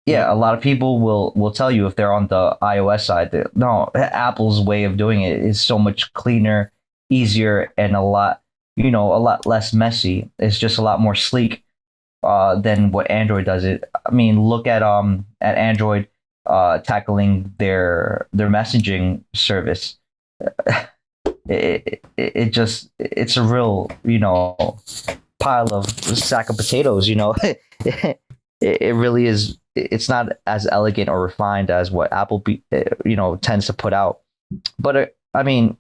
a lot of people will tell you if they're on the iOS side that no, Apple's way of doing it is so much cleaner, easier, and a lot less messy. It's just a lot more sleek than what Android does. It. I mean, look at Android tackling their messaging service. It's a real pile of sack of potatoes. It really is. It's not as elegant or refined as what Apple tends to put out. But I mean,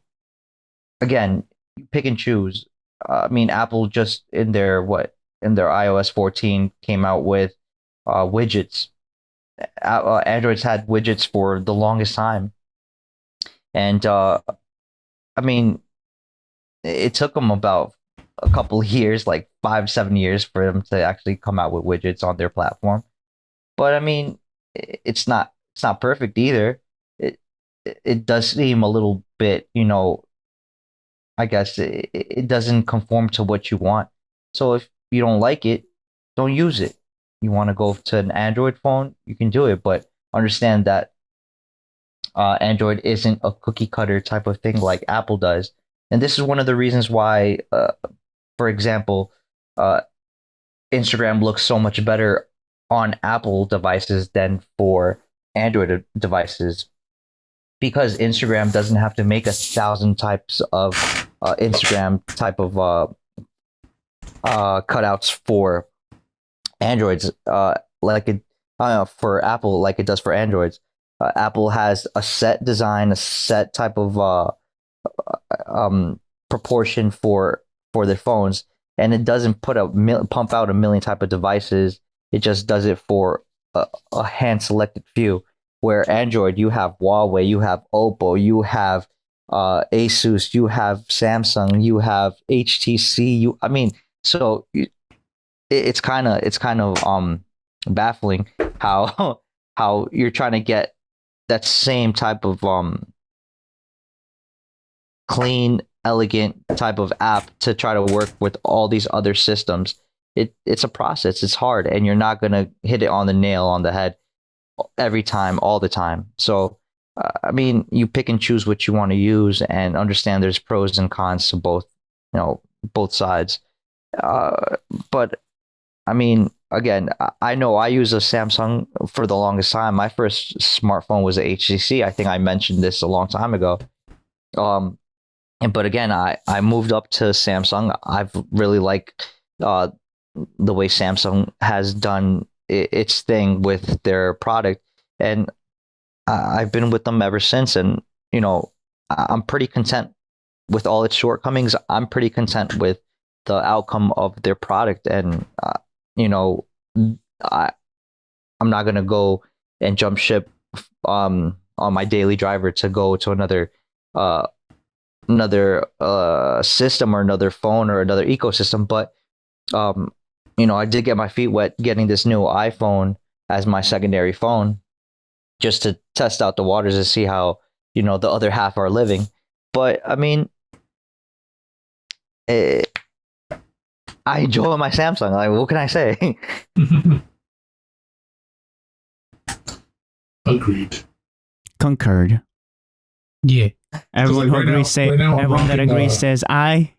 again, pick and choose. I mean, Apple just in their iOS 14 came out with widgets. Android's had widgets for the longest time, and I mean, it took them about a couple of years, like 5-7 years, for them to actually come out with widgets on their platform. But I mean, it's not perfect either. It does seem a little bit, I guess it doesn't conform to what you want. So if you don't like it, don't use it. You want to go to an Android phone, you can do it, but understand that Android isn't a cookie cutter type of thing like Apple does. And this is one of the reasons why, for example, Instagram looks so much better on Apple devices than for Android devices, because Instagram doesn't have to make 1,000 types of Instagram type of cutouts for Androids, like it for Apple, like it does for Androids. Apple has a set design, a set type of proportion for their phones, and it doesn't pump out a million type of devices. It just does it for a hand selected few. Where Android, you have Huawei, you have Oppo, you have Asus, you have Samsung, you have HTC. So it's kind of baffling how you're trying to get that same type of clean, elegant type of app to try to work with all these other systems. It's a process. It's hard, and you're not gonna hit it on the nail on the head every time, all the time. So, I mean, you pick and choose what you want to use, and understand there's pros and cons to both sides. But I mean, again, I know I use a Samsung for the longest time. My first smartphone was a HTC. I think I mentioned this a long time ago. But again, I moved up to Samsung. I've really liked the way Samsung has done its thing with their product, and I've been with them ever since. And I'm pretty content with all its shortcomings. I'm pretty content with the outcome of their product, and I'm not gonna go and jump ship on my daily driver to go to another system or another phone or another ecosystem. But I did get my feet wet getting this new iPhone as my secondary phone, just to test out the waters and see how the other half are living. But I mean, I enjoy my Samsung. Like, what can I say? Agreed. Concurred. Yeah. Everyone who right now- agrees say. right now I'm Everyone that rocking, agrees says I.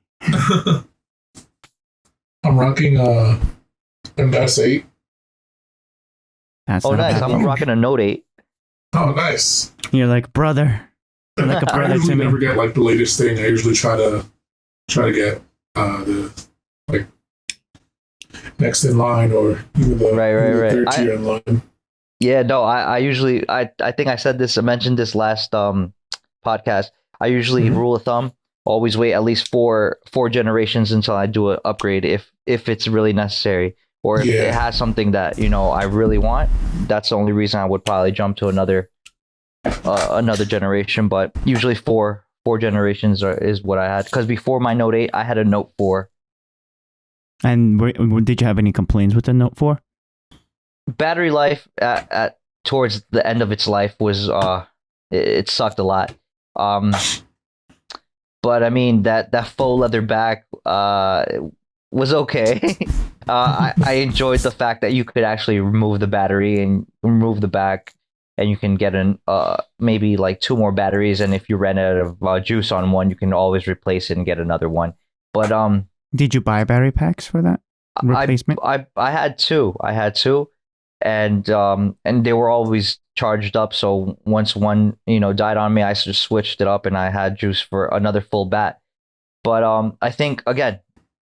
I'm rocking an S8. That's Oh, not nice. bad. I'm rocking a Note 8. Oh, nice. You're like, brother. You're like a I brother usually to never me. get like the latest thing. I usually try to get the like next in line, or even the, Right. third tier in line. Yeah, no, I usually I think I mentioned this last podcast. I usually rule of thumb, always wait at least four generations until I do an upgrade if it's really necessary. or if Yeah. it has something that I really want, that's the only reason I would probably jump to another generation. But usually four generations is what I had, because before my Note 8 I had a Note 4. And did you have any complaints with the Note 4? Battery life at towards the end of its life was it sucked a lot. But I mean that faux leather back was okay. I enjoyed the fact that you could actually remove the battery and remove the back, and you can get maybe like 2 more batteries, and if you ran out of juice on one, you can always replace it and get another one. But did you buy battery packs for that replacement? I had two. And they were always charged up. So once one died on me, I just switched it up, and I had juice for another full bat. But I think, again,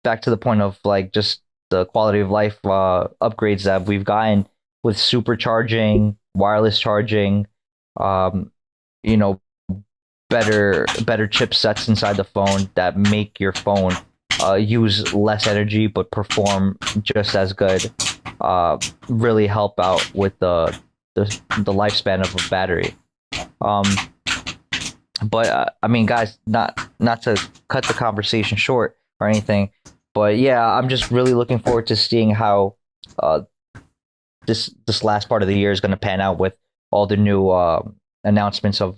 back to the point of like just the quality of life upgrades that we've gotten with supercharging, wireless charging, better chipsets inside the phone that make your phone use less energy but perform just as good. Really help out with the lifespan of a battery. But I mean, guys, not to cut the conversation short or anything, but yeah, I'm just really looking forward to seeing how this last part of the year is going to pan out with all the new announcements of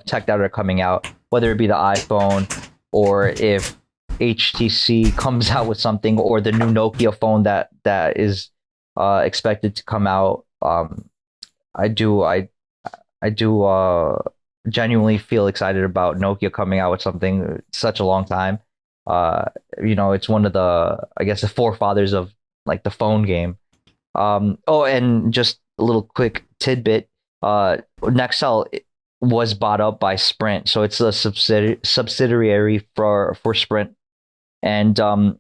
tech that are coming out, whether it be the iPhone, or if HTC comes out with something, or the new Nokia phone that is expected to come out. I do genuinely feel excited about Nokia coming out with something such a long time. It's one of the forefathers of like the phone game. And just a little quick tidbit, Nextel was bought up by Sprint, so it's a subsidiary for Sprint. And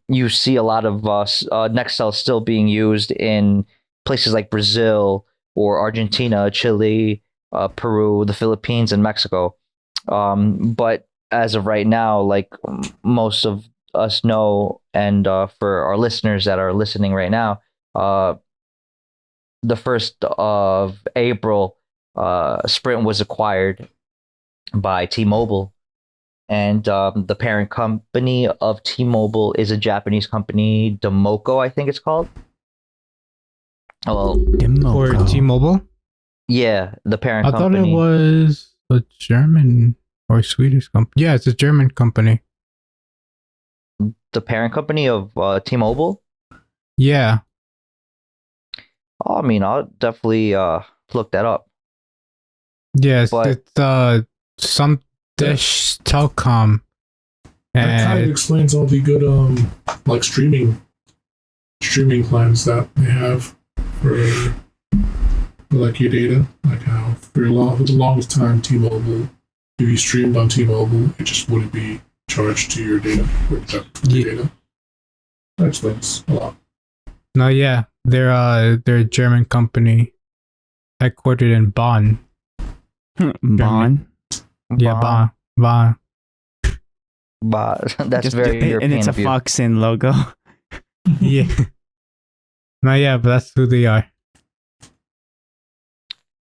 you see a lot of Nextel still being used in places like Brazil or Argentina, Chile, Peru, the Philippines, and Mexico. But as of right now, like most of us know, and for our listeners that are listening right now, the 1st of April, Sprint was acquired by T-Mobile. And the parent company of T-Mobile is a Japanese company, Domoco, I think it's called. Oh, For T-Mobile? Yeah, the parent I company. thought it was a German or Swedish company. Yeah, it's a German company. The parent company of T-Mobile? Yeah. Oh, I mean, I'll definitely look that up. Yes, But- it's some Dish Telecom. That kind of And explains all the good like streaming plans that they have for like your data. Like how for the longest time T-Mobile, if you streamed on T-Mobile, it just wouldn't be charged to your data or deducted from your data. That explains a lot. no, yeah, they're a German company, headquartered in Bonn. Bonn. Yeah, Bonn. But that's Just- very European and it's a of you. fox in logo. Yeah. No, yeah, but that's who they are.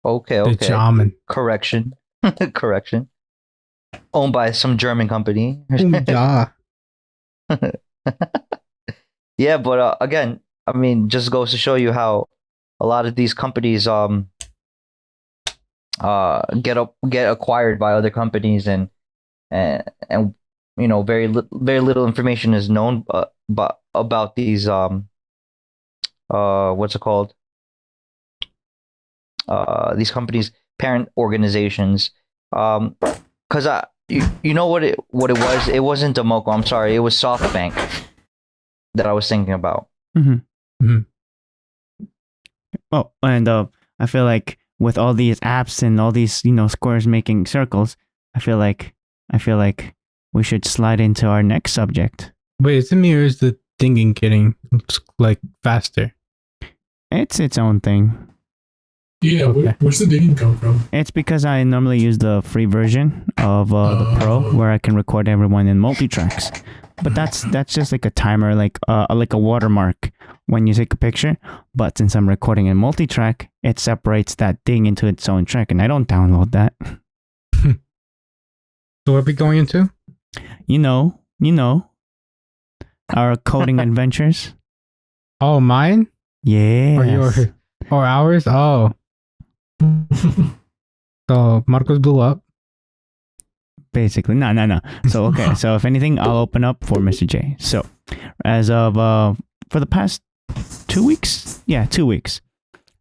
Okay. The German. Correction. Correction. Owned by some German company. Yeah. Yeah, but again, I mean, just goes to show you how a lot of these companies get acquired by other companies, and very little information is known about these what's it called, these companies' parent organizations. Because you know what it was? It wasn't Domoco. I'm sorry. It was SoftBank that I was thinking about. Oh, and I feel like with all these apps and all these, squares making circles, I feel like we should slide into our next subject. Wait, is it me or is the thinking getting like faster? It's its own thing. Yeah, Okay. where's the digging come from? It's because I normally use the free version of the Pro, where I can record everyone in multi-tracks. But that's just like a timer, like a watermark when you take a picture. But since I'm recording in multi-track, it separates that thing into its own track, and I don't download that. So what are we going into? You know, our coding adventures. Oh, mine? Yeah. Or yours? Or ours? Oh. So Marcos blew up. Basically, no. So okay, so if anything, I'll open up for Mr. J. So, as of for the past 2 weeks, 2 weeks,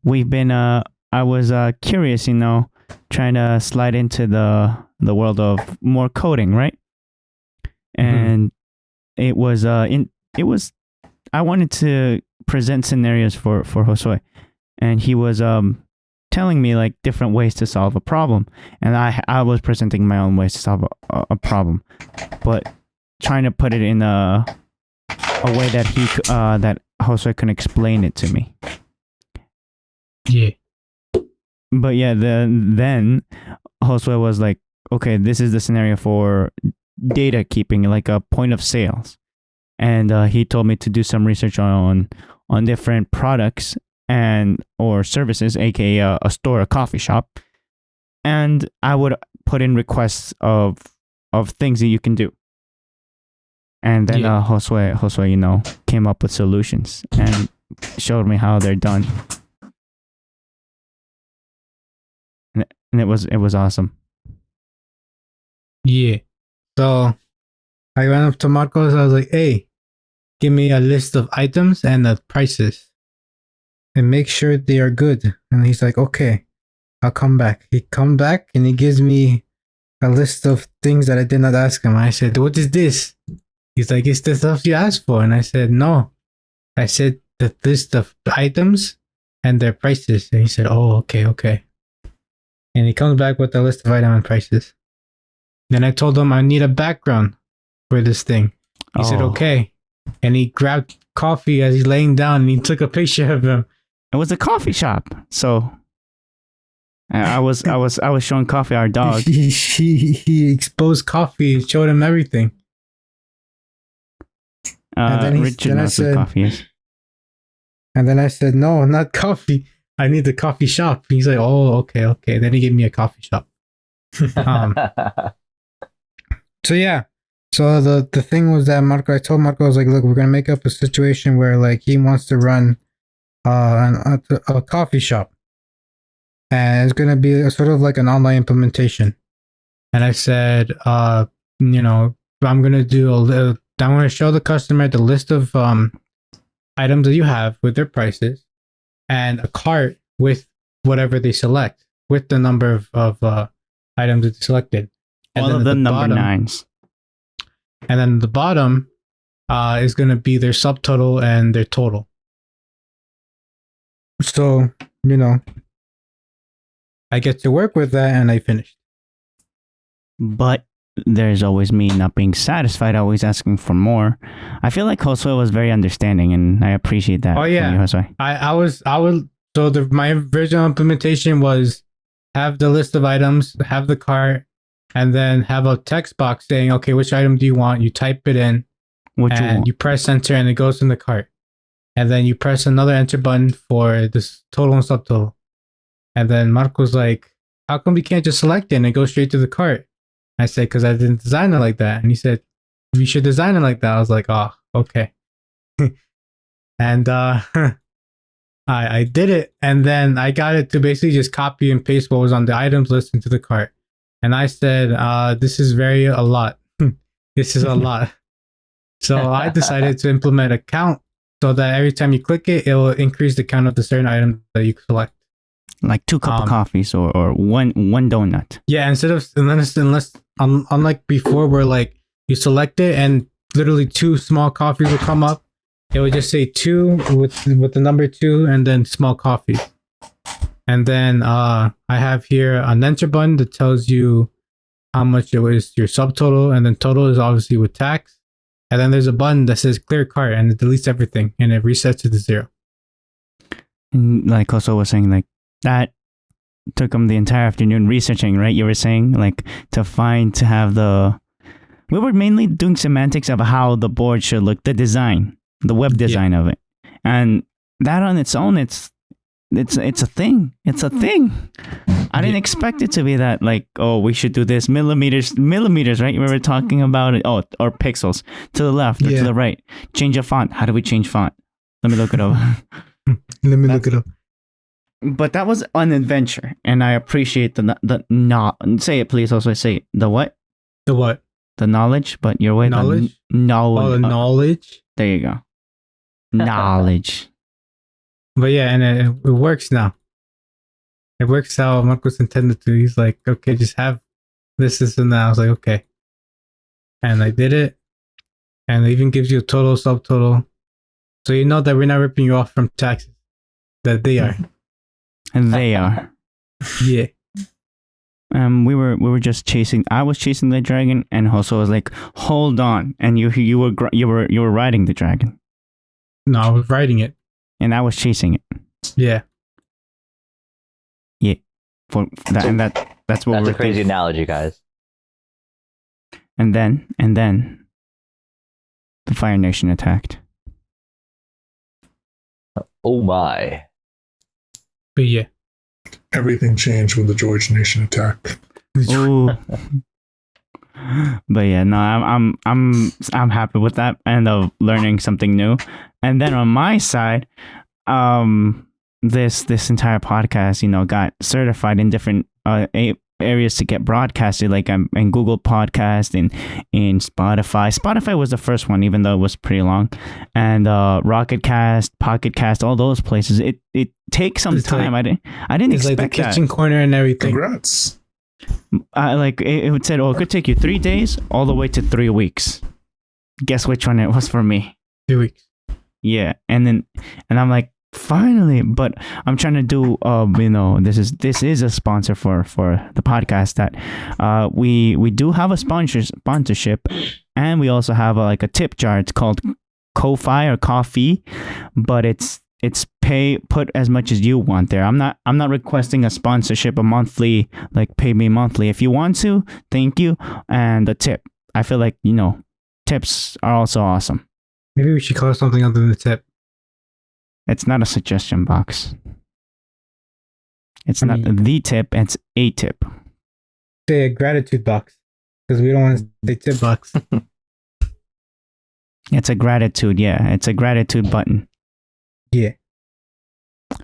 we've been I was curious, trying to slide into the world of more coding, right? And it was I wanted to present scenarios for Josue, and he was telling me like different ways to solve a problem, and I was presenting my own ways to solve a problem, but trying to put it in a way that that Josue can explain it to me. Yeah. But yeah, then Josue was like, okay, this is the scenario for data keeping, like a point of sales, and he told me to do some research on different products and or services, aka a store, a coffee shop, and I would put in requests of things that you can do, and then Josue, came up with solutions and showed me how they're done, and it was awesome. Yeah. So I went up to Marcos. I was like, "Hey, give me a list of items and the prices, and make sure they are good." And he's like, "Okay, I'll come back." He come back and he gives me a list of things that I did not ask him. I said, "What is this?" He's like, "It's the stuff you asked for." And I said, "No, I said the list of items and their prices." And he said, "Oh, okay." And he comes back with a list of item and prices. Then I told him I need a background for this thing. He said, "Okay." And he grabbed coffee as he's laying down and he took a picture of him. It was a coffee shop, so I was showing Coffee, our dog. He exposed coffee, showed him everything. And then Richard knows what coffee is. And then I said, "No, not coffee. I need the coffee shop." He's like, "Oh, okay." Then he gave me a coffee shop. So yeah. So the thing was that I told Marco, I was like, "Look, we're gonna make up a situation where like he wants to run a coffee shop, and it's gonna be a sort of like an online implementation." And I said, I'm gonna show the customer the list of items that you have with their prices, and a cart with whatever they select, with the number of items that they selected. And all of them number 9s. And then the bottom is going to be their subtotal and their total. So, I get to work with that and I finished. But there's always me not being satisfied, always asking for more. I feel like Josue was very understanding, and I appreciate that. Oh yeah, from you, Josue. So my original implementation was have the list of items, have the cart, and then have a text box saying, "Okay, which item do you want?" You type it in, you press enter, and it goes in the cart. And then you press another enter button for this total and subtotal. And then Marco's like, "How come we can't just select it and it goes straight to the cart?" I said, "Because I didn't design it like that." And he said, "We should design it like that." I was like, "Oh, okay." And I did it, and then I got it to basically just copy and paste what was on the items list into the cart. And I said, "This is a lot. This is a lot." So I decided to implement a count so that every time you click it, it will increase the count of the certain item that you select. Like 2 cups of coffees or one donut. Yeah, unlike before where like you select it and literally 2 small coffees will come up, it would just say 2 with the number 2 and then small coffee. And then I have here an enter button that tells you how much it was your subtotal, and then total is obviously with tax. And then there's a button that says clear cart, and it deletes everything and it resets it to 0. And like also was saying, like that took him the entire afternoon researching, right? You were saying like we were mainly doing semantics of how the board should look, the design, the web design of it. and that on its own, it's a thing. It's a thing. I didn't expect it to be that like, oh, we should do this millimeters, right? We were talking about it. Oh, or pixels to the left or to the right. Change a font. How do we change font? Let me look it up. Let me look it up. But that was an adventure, and I appreciate the not say it, please. Also say the what? The what? The knowledge, but your way. Knowledge? Knowledge. Oh, the knowledge. There you go. Knowledge. But yeah, and it works now. It works how Marcos intended to. He's like, okay, just have this, and that. I was like, okay. And I did it. And it even gives you a total, subtotal. So you know that we're not ripping you off from taxes. That they are. And they are. Yeah. We were just chasing. I was chasing the dragon, and Hoso was like, "Hold on!" And you were riding the dragon. No, I was riding it. And I was chasing it. Yeah. Yeah. For that, and that's what That's we're a crazy thinking. analogy, guys. And then the Fire Nation attacked. Oh my. But yeah. Everything changed when the George Nation attacked. Ooh. But yeah, no, I'm happy with that and of learning something new. And then on my side, this entire podcast, got certified in different areas to get broadcasted, like in Google Podcast and in Spotify. Spotify was the first one, even though it was pretty long, and Rocket Cast, Pocket Cast, all those places. It takes some time. I didn't It's expect like the that. kitchen corner and everything. Congrats. Like it said, oh, it could take you 3 days all the way to 3 weeks. Guess which one it was for me? 2 weeks. Yeah, and I'm like, finally. But I'm trying to do this is a sponsor for the podcast that we do have a sponsorship, and we also have a tip jar. It's called Ko-Fi or Coffee, but it's put as much as you want there. I'm not requesting a sponsorship, a monthly, like pay me monthly. If you want to, thank you. And a tip. I feel like, tips are also awesome. Maybe we should call it something other than the tip. It's not a suggestion box. It's not the tip, it's a tip. Say a gratitude box. Because we don't want to say tip box. It's a gratitude, yeah. It's a gratitude button. Yeah.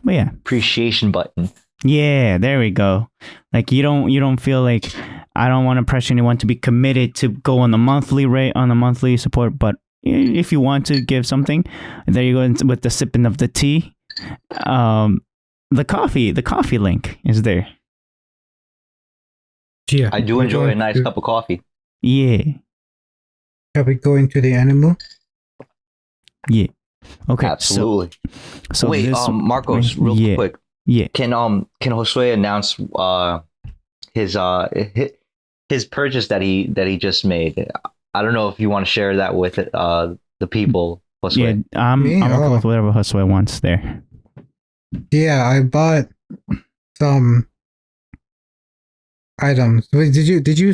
But yeah. Appreciation button. Yeah, there we go. Like you don't feel like I don't want to pressure anyone to be committed to go on the monthly rate, on the monthly support, but if you want to give something, there you go with the sipping of the tea. The coffee link is there. Yeah. I do enjoy a nice cup of coffee. Yeah. Shall we go into the animal? Yeah. Okay. Absolutely. So wait, this, Marcos, real quick. Yeah. Can Josue announce his purchase that he just made? I don't know if you want to share that with the people. Josue. Yeah, I'm okay with whatever Josue wants there. Yeah, I bought some items. Wait, did you?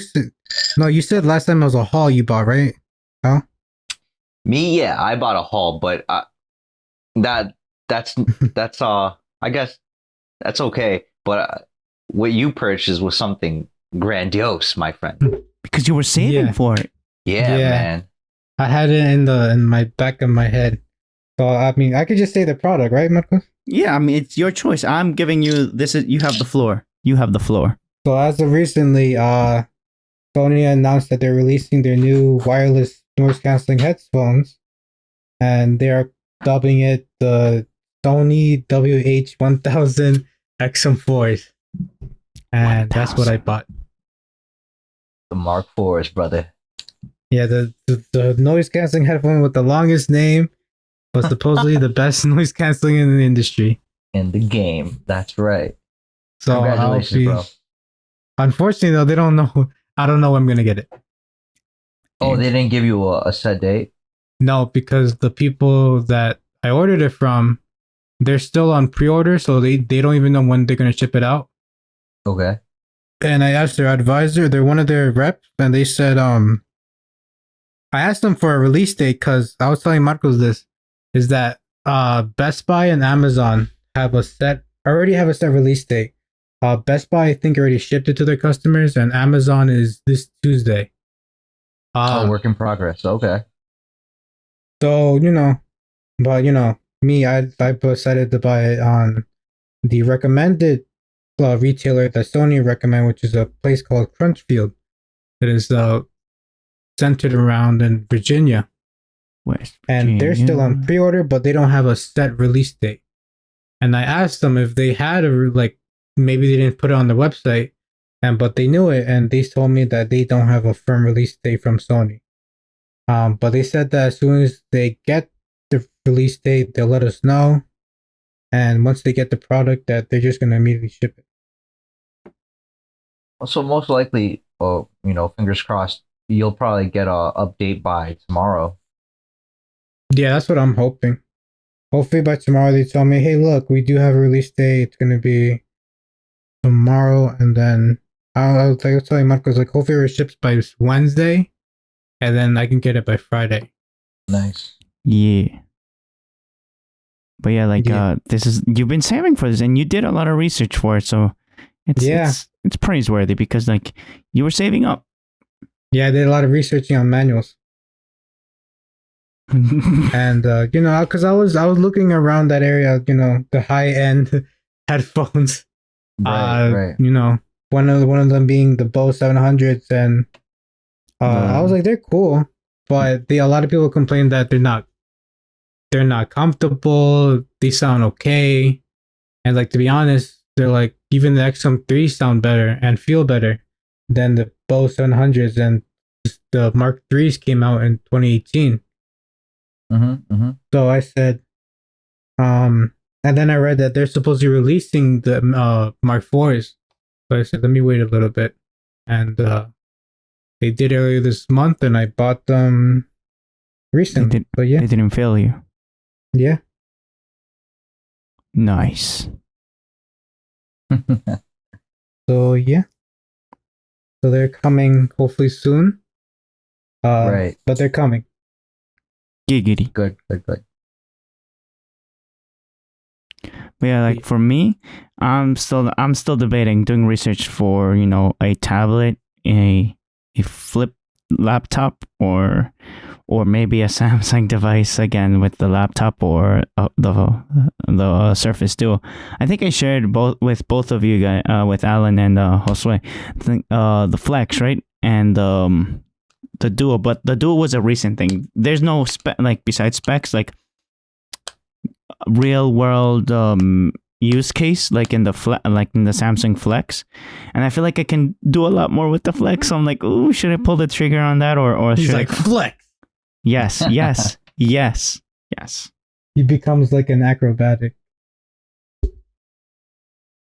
No, you said last time it was a haul you bought, right? Huh? Me, yeah, I bought a haul, but that's I guess that's okay. But what you purchased was something grandiose, my friend. Because you were saving for it. Yeah, man. I had it in my back of my head. So I mean, I could just say the product, right, Marcos? Yeah, I mean it's your choice. I'm giving you this. You have the floor. You have the floor. So as of recently, Sony announced that they're releasing their new wireless noise canceling headphones, and they are dubbing it the Sony WH-1000 XM4s, and that's what I bought. The Mark IVs, brother. Yeah, the noise canceling headphone with the longest name was supposedly the best noise canceling in the industry. In the game, that's right. So Congratulations, bro. Unfortunately, though, they don't know. I don't know when I'm gonna get it. Oh, they didn't give you a set date? No, because the people that I ordered it from, they're still on pre-order, so they don't even know when they're gonna ship it out. Okay. And I asked their advisor, they're one of their reps, and they said, I asked them for a release date because I was telling Marcos this, is that Best Buy and Amazon already have a set release date. Best Buy, I think, already shipped it to their customers, and Amazon is this Tuesday. Work in progress. Okay. So me, I decided to buy it on the recommended retailer that Sony recommend, which is a place called Crunchfield. It is centered around in Virginia. West And they're still on pre-order, but they don't have a set release date. And I asked them if they had maybe they didn't put it on their website, but they knew it, and they told me that they don't have a firm release date from Sony. But they said that as soon as they get the release date, they'll let us know, and once they get the product, that they're just gonna immediately ship it. So most likely, fingers crossed, you'll probably get a update by tomorrow. Yeah, that's what I'm hoping. Hopefully by tomorrow they tell me, hey, look, we do have a release date. It's gonna be tomorrow, and then I was telling Marcos, hopefully it ships by Wednesday, and then I can get it by Friday. Nice. Yeah. But yeah, this is, you've been saving for this, and you did a lot of research for it, so it's praiseworthy because you were saving up. Yeah, I did a lot of researching on manuals. And because I was looking around that area, the high end headphones. Right. One of them being the Bose 700s, and I was like, they're cool, but a lot of people complain that they're not comfortable. They sound okay, and to be honest, they're even the XM3 sound better and feel better than the Bose 700s, and the Mark 3s came out in 2018. So I said, and then I read that they're supposed to be releasing the Mark 4s. So I said, let me wait a little bit. And they did earlier this month, and I bought them recently. But yeah. They didn't fail you. Yeah. Nice. So yeah. So they're coming hopefully soon. Right. But they're coming. Giggity. Good. But yeah, for me, I'm still debating doing research for a tablet, a flip laptop, or maybe a Samsung device again with the laptop, or the Surface Duo. I think I shared with both of you guys, with Alan and Josue, the Flex, right, and the Duo. But the Duo was a recent thing. There's no besides specs, real world use case in the Samsung Flex, and I feel like I can do a lot more with the Flex. So I'm like, ooh, should I pull the trigger on that, or he's should like Flex? Yes. He becomes like an acrobatic.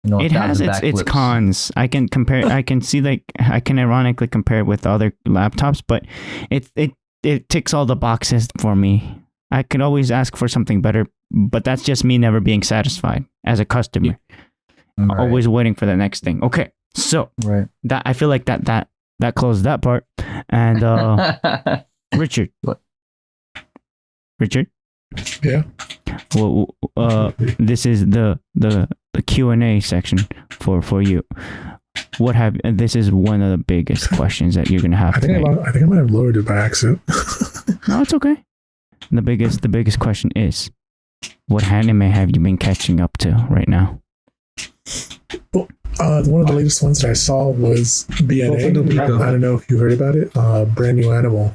It has its cons. I can compare. I can see I can ironically compare it with other laptops, but it ticks all the boxes for me. I could always ask for something better, but that's just me never being satisfied as a customer. Right. Always waiting for the next thing. Okay, so that I feel like that closed that part. And Richard. What? Yeah. Well, this is the Q&A section for you. This is one of the biggest questions that you're gonna have. I think I might have lowered it by accident. No, it's okay. The biggest question is, what anime have you been catching up to right now? Well, one of the latest ones that I saw was BNA. I don't know if you heard about it. Brand New Animal.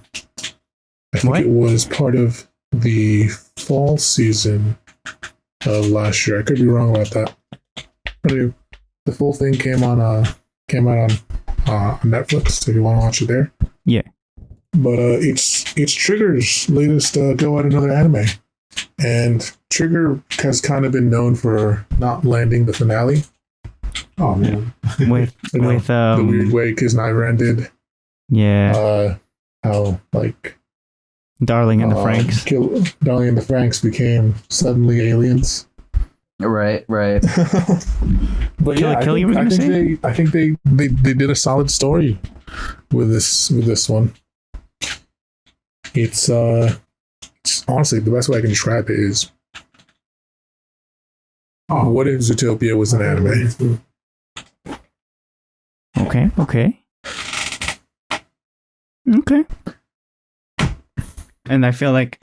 I think it was part of the fall season of last year. I could be wrong about that. But the full thing came out on Netflix. If you want to watch it there. Yeah. But it's Trigger's latest go at another anime, and Trigger has kind of been known for not landing the finale. Oh man, with the weird way Kiznaiver ended. Yeah. How Darling and the Franks. Darling and the Franks became suddenly aliens. Right. But I think they did a solid story with this one. It's honestly, the best way I can describe it is What if Zootopia was an anime? Okay. And I feel like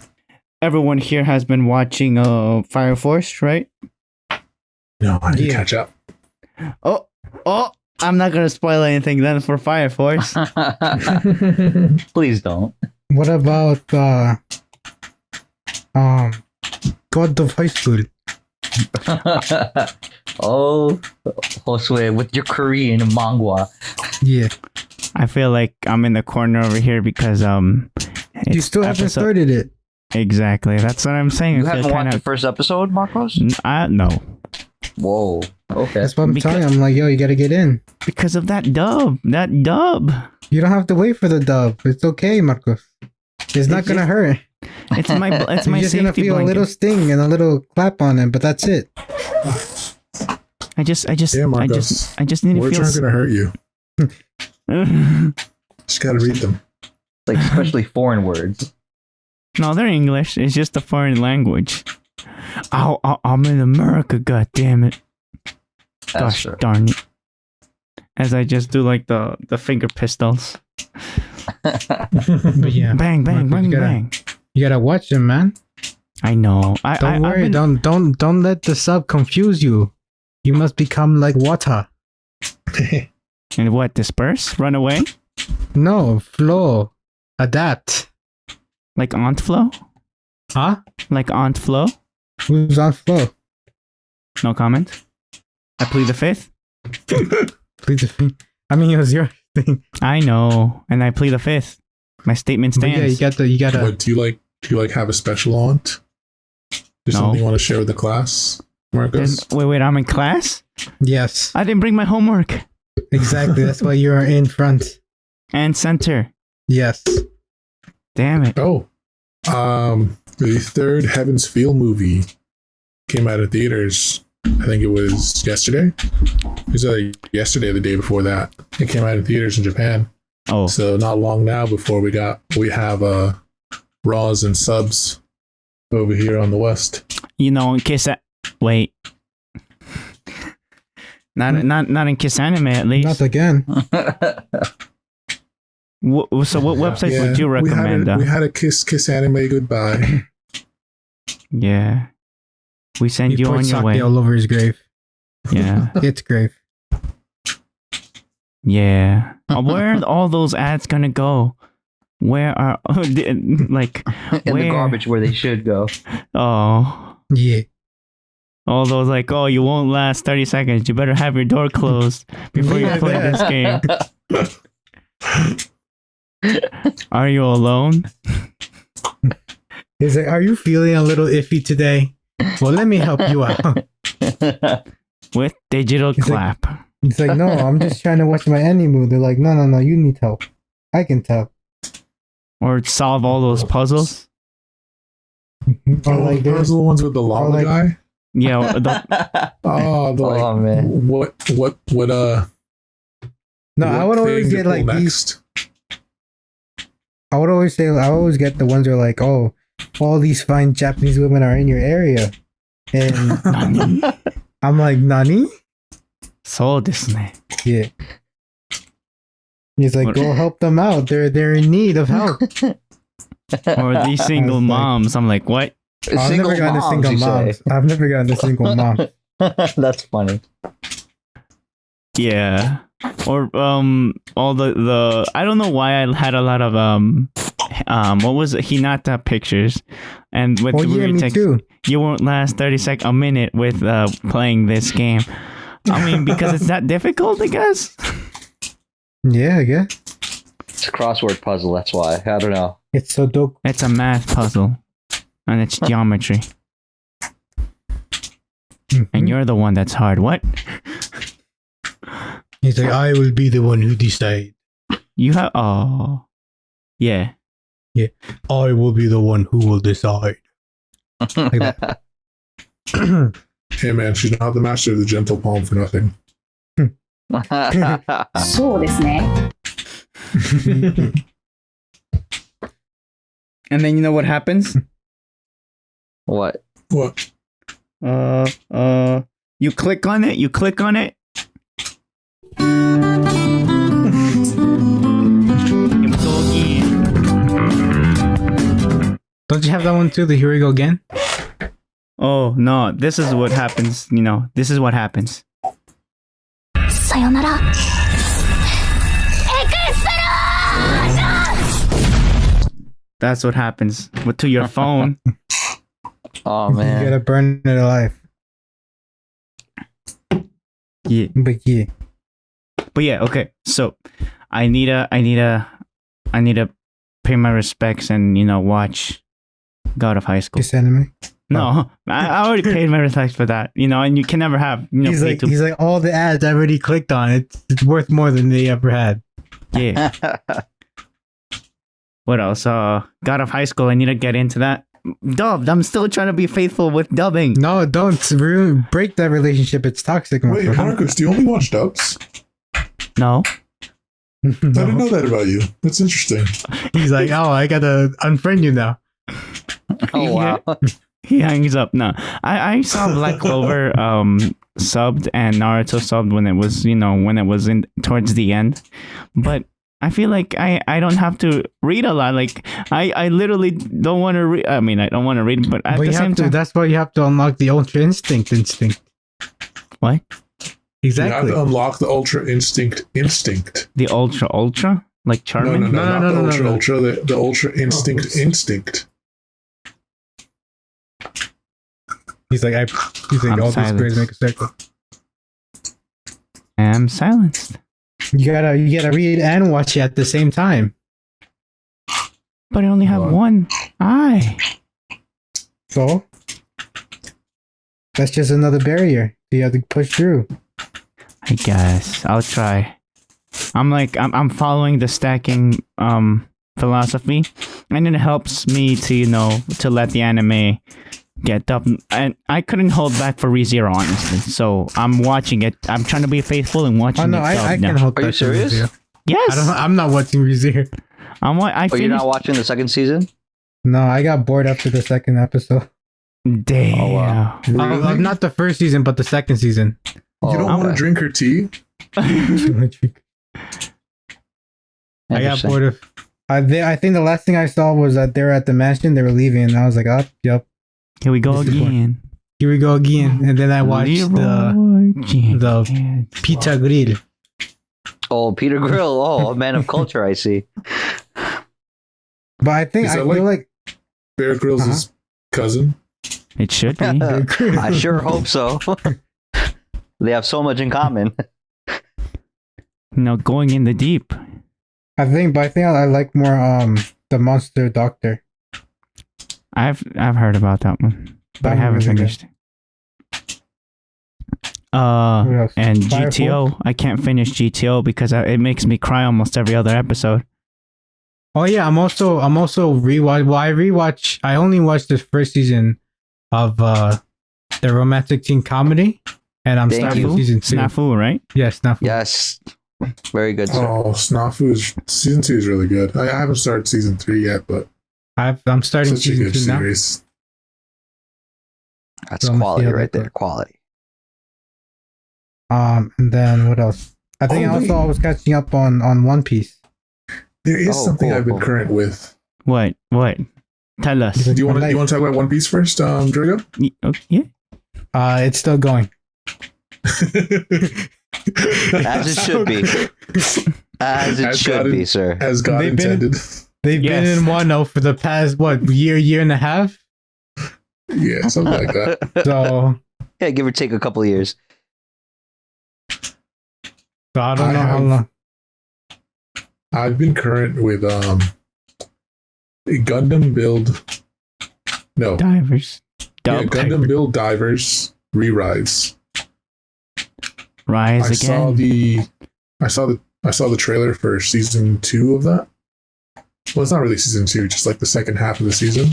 everyone here has been watching Fire Force, right? No, I need to Yeah. catch up. Oh, I'm not gonna spoil anything then for Fire Force. Please don't. What about God of High School? Oh, Josue, with your Korean manga. Yeah. I feel like I'm in the corner over here because You it's still haven't episode- started it. Exactly. That's what I'm saying. You I feel haven't watched kinda- the first episode, Marcos? No, Whoa. Okay. That's what I'm Because- telling you. I'm like, yo, you gotta get in. because of that dub. That dub. You don't have to wait for the dub. It's okay, Marcos. It's not It's gonna just- hurt. It's my it's my You're just gonna safety feel blanket. a little sting and a little clap on it, but that's it. I just Yeah, Marcos. I just need to Words feel. aren't going to hurt you. Just got to read them. Like, especially foreign words. No, they're English. It's just a foreign language. I'm in America. God damn it! That's Gosh true. darn it! As I just do like the finger pistols. But yeah, Bang bang Marcus, bang you gotta- bang. you gotta watch them, man. I know. Don't worry. Don't let the sub confuse you. You must become like water. And what? Disperse? Run away? No, flow, adapt. Like Aunt Flo? Huh? Like Aunt Flo? Who's on flow? No comment. I plead the fifth. Please. I mean, it was your thing. I know, and I plead the fifth. My statement But stands. yeah, you gotta. But do you like have a special aunt? There's No. something you want to share with the class, Marcos? Wait, I'm in class? Yes, I didn't bring my homework. exactly. That's why you're in front. And center. Yes. Damn it. Oh, the third Heaven's Feel movie came out of theaters. I think it was yesterday. It was yesterday, or the day before that. It came out of theaters in Japan. Oh, So not long now before we have Raws and subs over here on the West. you know, in Kiss. Wait. Not in Kiss Anime at least. Not again. So what websites would you recommend? We had a kiss anime goodbye. Yeah. We send He you poured on your sake way. all over his grave. Yeah. It's grave. Yeah. Where are all those ads gonna go? Where are like In the where? garbage where they should go. Oh, Yeah. all those like, oh, you won't last 30 seconds. You better have your door closed before you Yeah, play that. this game. Are you alone? He's like, "Are you feeling a little iffy today? Well, let me help you out." With digital He's like- clap. It's like, "No, I'm just trying to watch my anime." They're like, "No, you need help. I can tell." Or solve all those puzzles. Or like, those there's are the ones with the llama like- guy. Yeah, Oh, Oh, man. what no. I what would always thing to get like pull these. I would always say, I always get the ones that are like, "Oh, all these fine Japanese women are in your area," and Nani? I'm like, "Nani?" So desu ne. Yeah. He's like, What- "Go help them out. They're in need of help." Or these single I was like- moms. I'm like, what? I've Single never gotten a moms, single you mom. say. I've never gotten a single mom. That's funny. Yeah. Or all the I don't know why I had a lot of what was it? Hinata pictures, and with Oh the yeah, weird me text, too. you won't last 30 a minute with playing this game. I mean, because it's that difficult, I guess. Yeah, I guess. It's a crossword puzzle, that's why. I don't know. It's so dope. It's a math puzzle, and it's geometry, and you're the one that's hard. What? He's like, "I will be the one who decide. You have? Oh, yeah. I will be the one who will decide." Like that. Hey man, she's not the master of the gentle palm for nothing. そうですね。 And then you know what happens? What? What? You click on it. Here we go again. Don't you have that one too? The Here We Go Again? Oh no, this is what happens. This is what happens. さよなら。エクスプロージョン That's what happens to your phone. Oh You man. gotta burn it alive. Yeah. But yeah. Okay. So I need to pay my respects and watch God of High School. Kiss Anime. No, I already paid my respects for that. And you can never have He's pay like, to- he's like, all the ads I already clicked on. It's worth more than they ever had. yeah. What else? God of High School. I need to get into that. Dubbed. I'm still trying to be faithful with dubbing. No, don't break that relationship. It's toxic. my Wait, friend. Marcus, do you only watch dubs? No. I didn't know that about you. That's interesting. He's like, oh, I gotta unfriend you now. Oh wow. He hangs up. No, I saw Black Clover subbed and Naruto subbed when it was in towards the end, but I feel like I don't have to read a lot. Like I literally don't want to read. I mean, I don't want to read, but at But the you same have to. time, That's why you have to unlock the Ultra Instinct. what? Exactly. You have to unlock the Ultra Instinct. The ultra like No, Charmin. not no, the no, Ultra no. Ultra. The Ultra Instinct. He's like, I'm all these silent. squares make a circle. I'm silenced. You gotta read and watch it at the same time. But I only have What? one eye. So that's just another barrier you have to push through. I guess I'll try. I'm following the stacking philosophy, and it helps me to to let the anime get up. And I couldn't hold back for ReZero, honestly. So I'm watching it. I'm trying to be faithful and watching Oh no, it. I now. can hold Are you that to serious? ReZero. Yes, I'm not watching ReZero. I Oh, you're finished. not watching the second season? No, I got bored after the second episode. Damn. Oh, wow. Really? Not the first season, but the second season. You don't Oh, want to okay. drink her tea? I got Interesting. bored of. I think the last thing I saw was that they were at the mansion. They were leaving, and I was like, "Oh, yep, Here we go Disappointing. again. here we go again." And then I watched Leroy Jenkins. Pizza Grill. Oh, Peter Grill. Oh, a man of culture, I see. But I think Is I that feel like Bear Grylls' cousin. It should be. I sure hope so. They have so much in common. Going in the deep. I like more the Monster Doctor. I've heard about that one, but I That one haven't was really finished. What else? And Fire GTO, I can't finish GTO because it makes me cry almost every other episode. Oh yeah, I'm also rewatch. Well, I only watched the first season of the romantic teen comedy, and I'm Thank starting you. season 2. Snafu, right? Yes, Snafu. Yes. Very good, sir. Oh, Snafu's season 2 is really good. I haven't started season 3 yet, but I'm starting such a season good 2 now. series. That's So I'm gonna see quality how right that there. goes. Quality. And then what else? I think Oh, also wait. I was catching up on One Piece. There is Oh, something cool, I've been cool. current with. What? Tell us. He's like, Do you want "My to life." talk about One Piece first, Drago? Yeah. It's still going. As it should be. As it As should God be, in- sir. As God They've been- intended. They've Yes. been in Wano for the past year and a half. Yeah, something like that. So Yeah, give or take a couple of years. I don't I know how have- long. I've been current with Gundam Build. No, Divers. yeah, Dub. Gundam Build Divers Re-Rise. Rise I saw again. I saw the trailer for season 2 of that. Well, it's not really season 2, just like the second half of the season.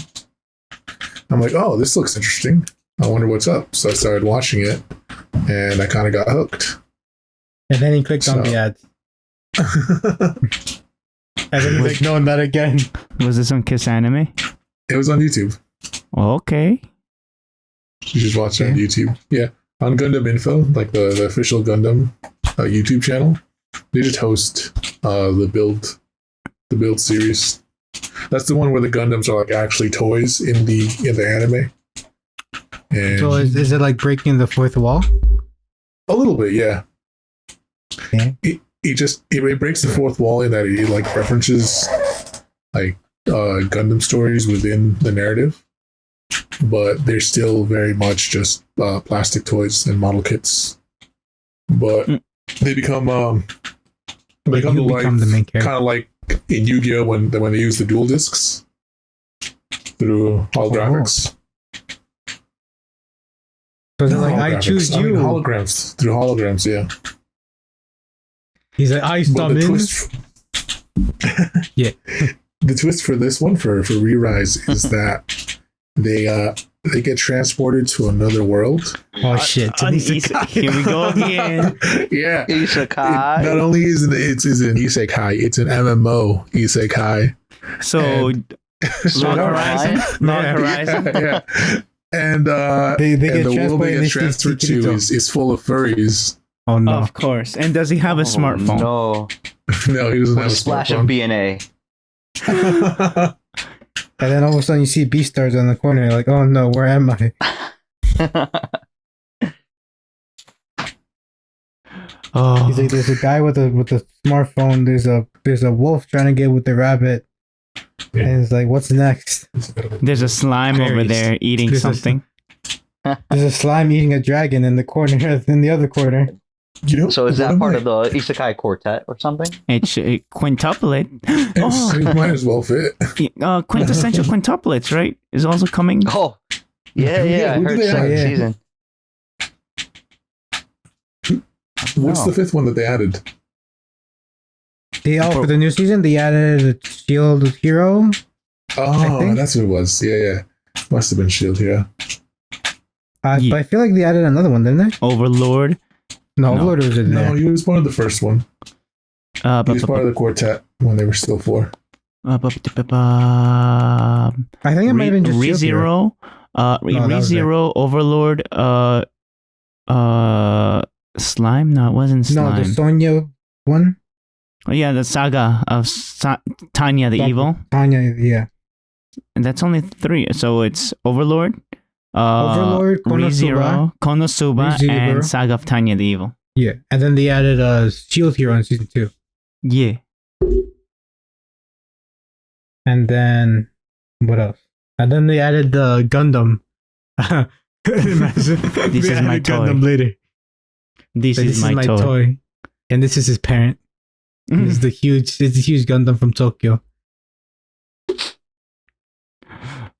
I'm like, oh, this looks interesting. I wonder what's up. So I started watching it, and I kind of got hooked. And then he clicked on So- the ads. And then he's like, no, not again. Was this on Kiss Anime? It was on YouTube. Okay. You just watch it on YouTube. Yeah. on Gundam Info, like the official Gundam YouTube channel, they just host the build series. That's the one where the Gundams are like actually toys in the anime. And So is it like breaking the fourth wall? a little bit, yeah. Okay. It breaks the fourth wall in that it like references like Gundam stories within the narrative, but they're still very much just plastic toys and model kits. But they become You become the main character. kind of like in Yu-Gi-Oh when they use the dual discs through holographics. So it's Not like I holographics, choose mean you. holograms through holograms, yeah. He's like I But the summon. twist, Yeah. the twist for this one for Re-Rise is that they get transported to another world. Oh shit! Here we go again. Yeah. Isekai. Not only is it's an isekai, it's an MMO isekai. So, So Log Horizon? Log Horizon? yeah. And They and get the world transported they and get they see transferred to Kirito. is full of furries. Oh no! Of course. And does he have a smartphone? No. No, he doesn't With have a a splash of smartphone. BNA. And then all of a sudden you see Beastars on the corner. You're like, oh no, where am I? Oh, He's like, there's a guy with a smartphone. There's a wolf trying to get with the rabbit. Yeah. And it's like, what's next? there's a slime over Berries. there eating This is- something. There's a slime eating a dragon in the corner. In the other corner. You know, So is one that part my- of the Isekai quartet or something? It should quintuplet. It's- it might as well fit. Quintessential quintuplets, right? Is also coming. Oh, yeah, Yeah, yeah. I who heard did they second have? season. What's No. the fifth one that they added? For the new season, they added a Shield Hero. Oh, think- that's what it was. Yeah. Must have been Shield Hero. Yeah. But I feel like they added another one, didn't they? Overlord. No, No. Overlord was in No, there. he was part of the first one. He was part of the quartet when they were still four. I think it might have been just Shield Hero. ReZero. that was it. ReZero, Overlord, Slime? No, it wasn't No, Slime. the Sonya one. Oh, yeah, the saga of Tanya the That- Evil. Tanya, yeah. And that's only 3. So it's Overlord, Overlord, ReZero, Konosuba, ReZero. and Saga of Tanya the Evil. Yeah. And then they added a Shield Hero in season 2. Yeah. And then what else? And then they added the Gundam. Imagine, This they is my added Gundam toy. later. This Like, is my toy. toy. And this is his parent. This is the huge Gundam from Tokyo.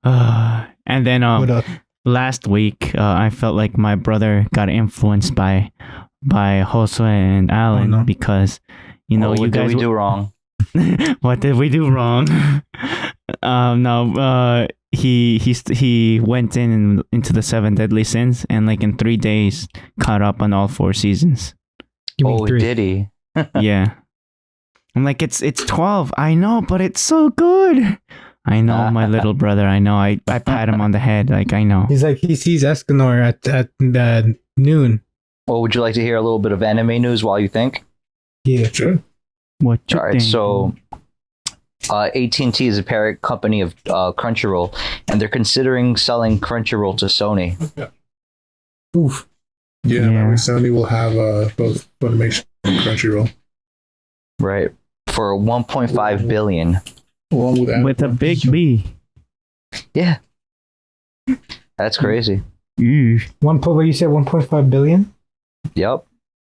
And then What else? last week, I felt like my brother got influenced by Josue and Alan no. because, you know, What you did guys we do wrong? what did we do wrong? He went into the 7 deadly sins and like in 3 days caught up on all 4 seasons. You mean Oh, 3. did he? Yeah. I'm like, it's 12. I know, but it's so good. I know, my little brother. I know. I pat him on the head. Like, I know. He's like, he sees Escanor at noon. Well, would you like to hear a little bit of anime news while you think? Yeah. Sure. What you All right, think? so AT&T is a parent company of Crunchyroll, and they're considering selling Crunchyroll to Sony. Oof. Yeah, Yeah. maybe Sony will have both Funimation and Crunchyroll. Right. For 1.5 billion. Along with that. with a big B. Yeah. That's crazy. Ew. You said 1.5 billion? Yep.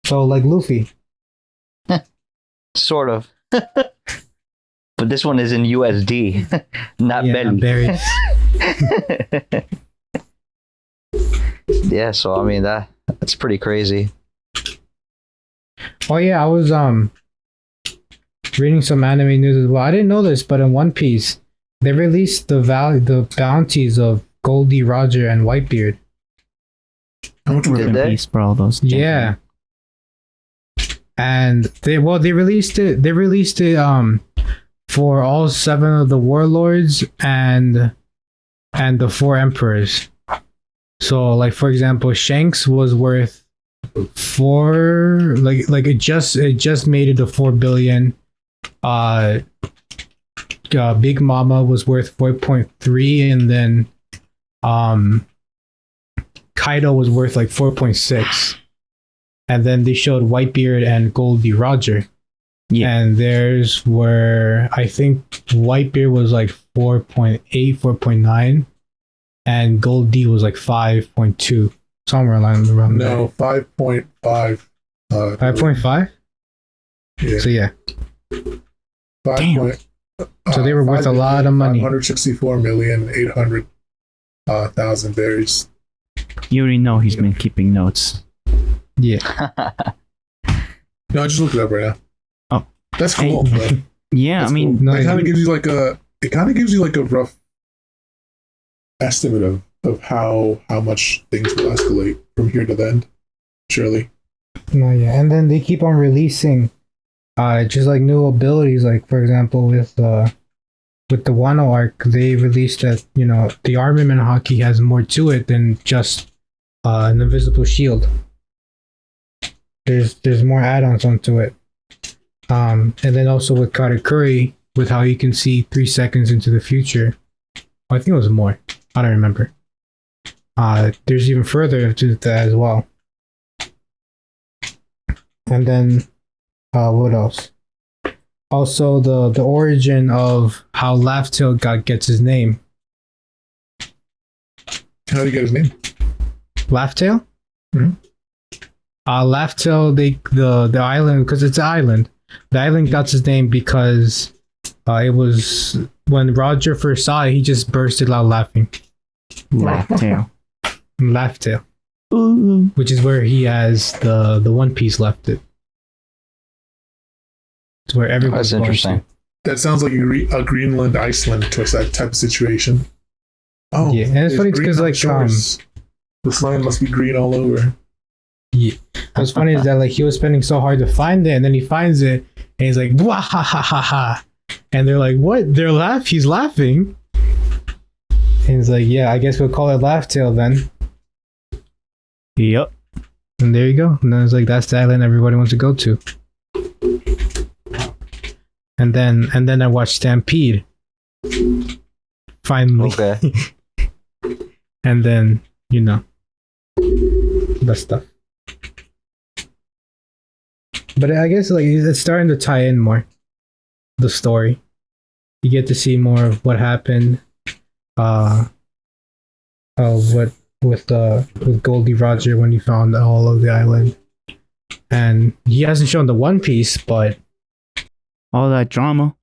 So like Luffy. Sort of. But this one is in USD, not Yeah, belly. berries. Yeah, so I mean that's pretty crazy. Oh yeah, I was reading some anime news as well. I didn't know this, but in One Piece, they released the bounties of Goldie, Roger, and Whitebeard. How much were Did they? they? Peace for all those. Yeah. And they released it for all 7 of the warlords and the 4 emperors. So, like for example, Shanks was worth it just made it to 4 billion. Big Mama was worth 4.3, and then Kaido was worth like 4.6, and then they showed Whitebeard and Goldie Roger. Yeah. And theirs were, I think Whitebeard was like 4.8, 4.9, and Gold D was like 5.2, somewhere around there. No, 5.5. 5.5? Yeah. So yeah. 5. Damn. So they were worth a lot of money. 164,800,000 berries. You already know he's been keeping notes. Yeah. No, I just looked it up right now. Oh. That's cool. Bro. Yeah, That's I mean, cool. No, it kind you- of gives you like a rough estimate of how much things will escalate from here to the end. Surely. No, yeah. And then they keep on releasing just like new abilities, like for example with the Wano arc, they released that, the armament hockey has more to it than just an invisible shield. There's more add-ons onto it. And then also with Katakuri, with how you can see 3 seconds into the future. I think it was more. I don't remember. There's even further to that as well. And then what else? Also the origin of how Laugh-Tail gets his name. How do you get his name? Laugh-Tail? Mhm. Laugh-Tail, the island, because it's an island. The island got its name because it was when Roger first saw it, he just bursted out laughing. Laugh-Tail. Laugh-Tail, Ooh. which is where he has the One Piece left it. It's where everyone's That's going interesting. to. That sounds like a Greenland, Iceland type of situation. Oh, Yeah, and it's funny green because on like shores. The slime must be green all over. Yeah. What's funny is that like he was spending so hard to find it, and then he finds it, and he's like, "Wah ha ha ha ha," and they're like, "What?" He's laughing, and he's like, "Yeah, I guess we'll call it Laugh-Tail then." Yep. And there you go. And then it's like that's the island everybody wants to go to. And then I watched Stampede. Finally. Okay. And then that stuff. But I guess like it's starting to tie in more the story. You get to see more of what happened. What with Goldie Roger when he found all of the island, and he hasn't shown the One Piece, but All that drama.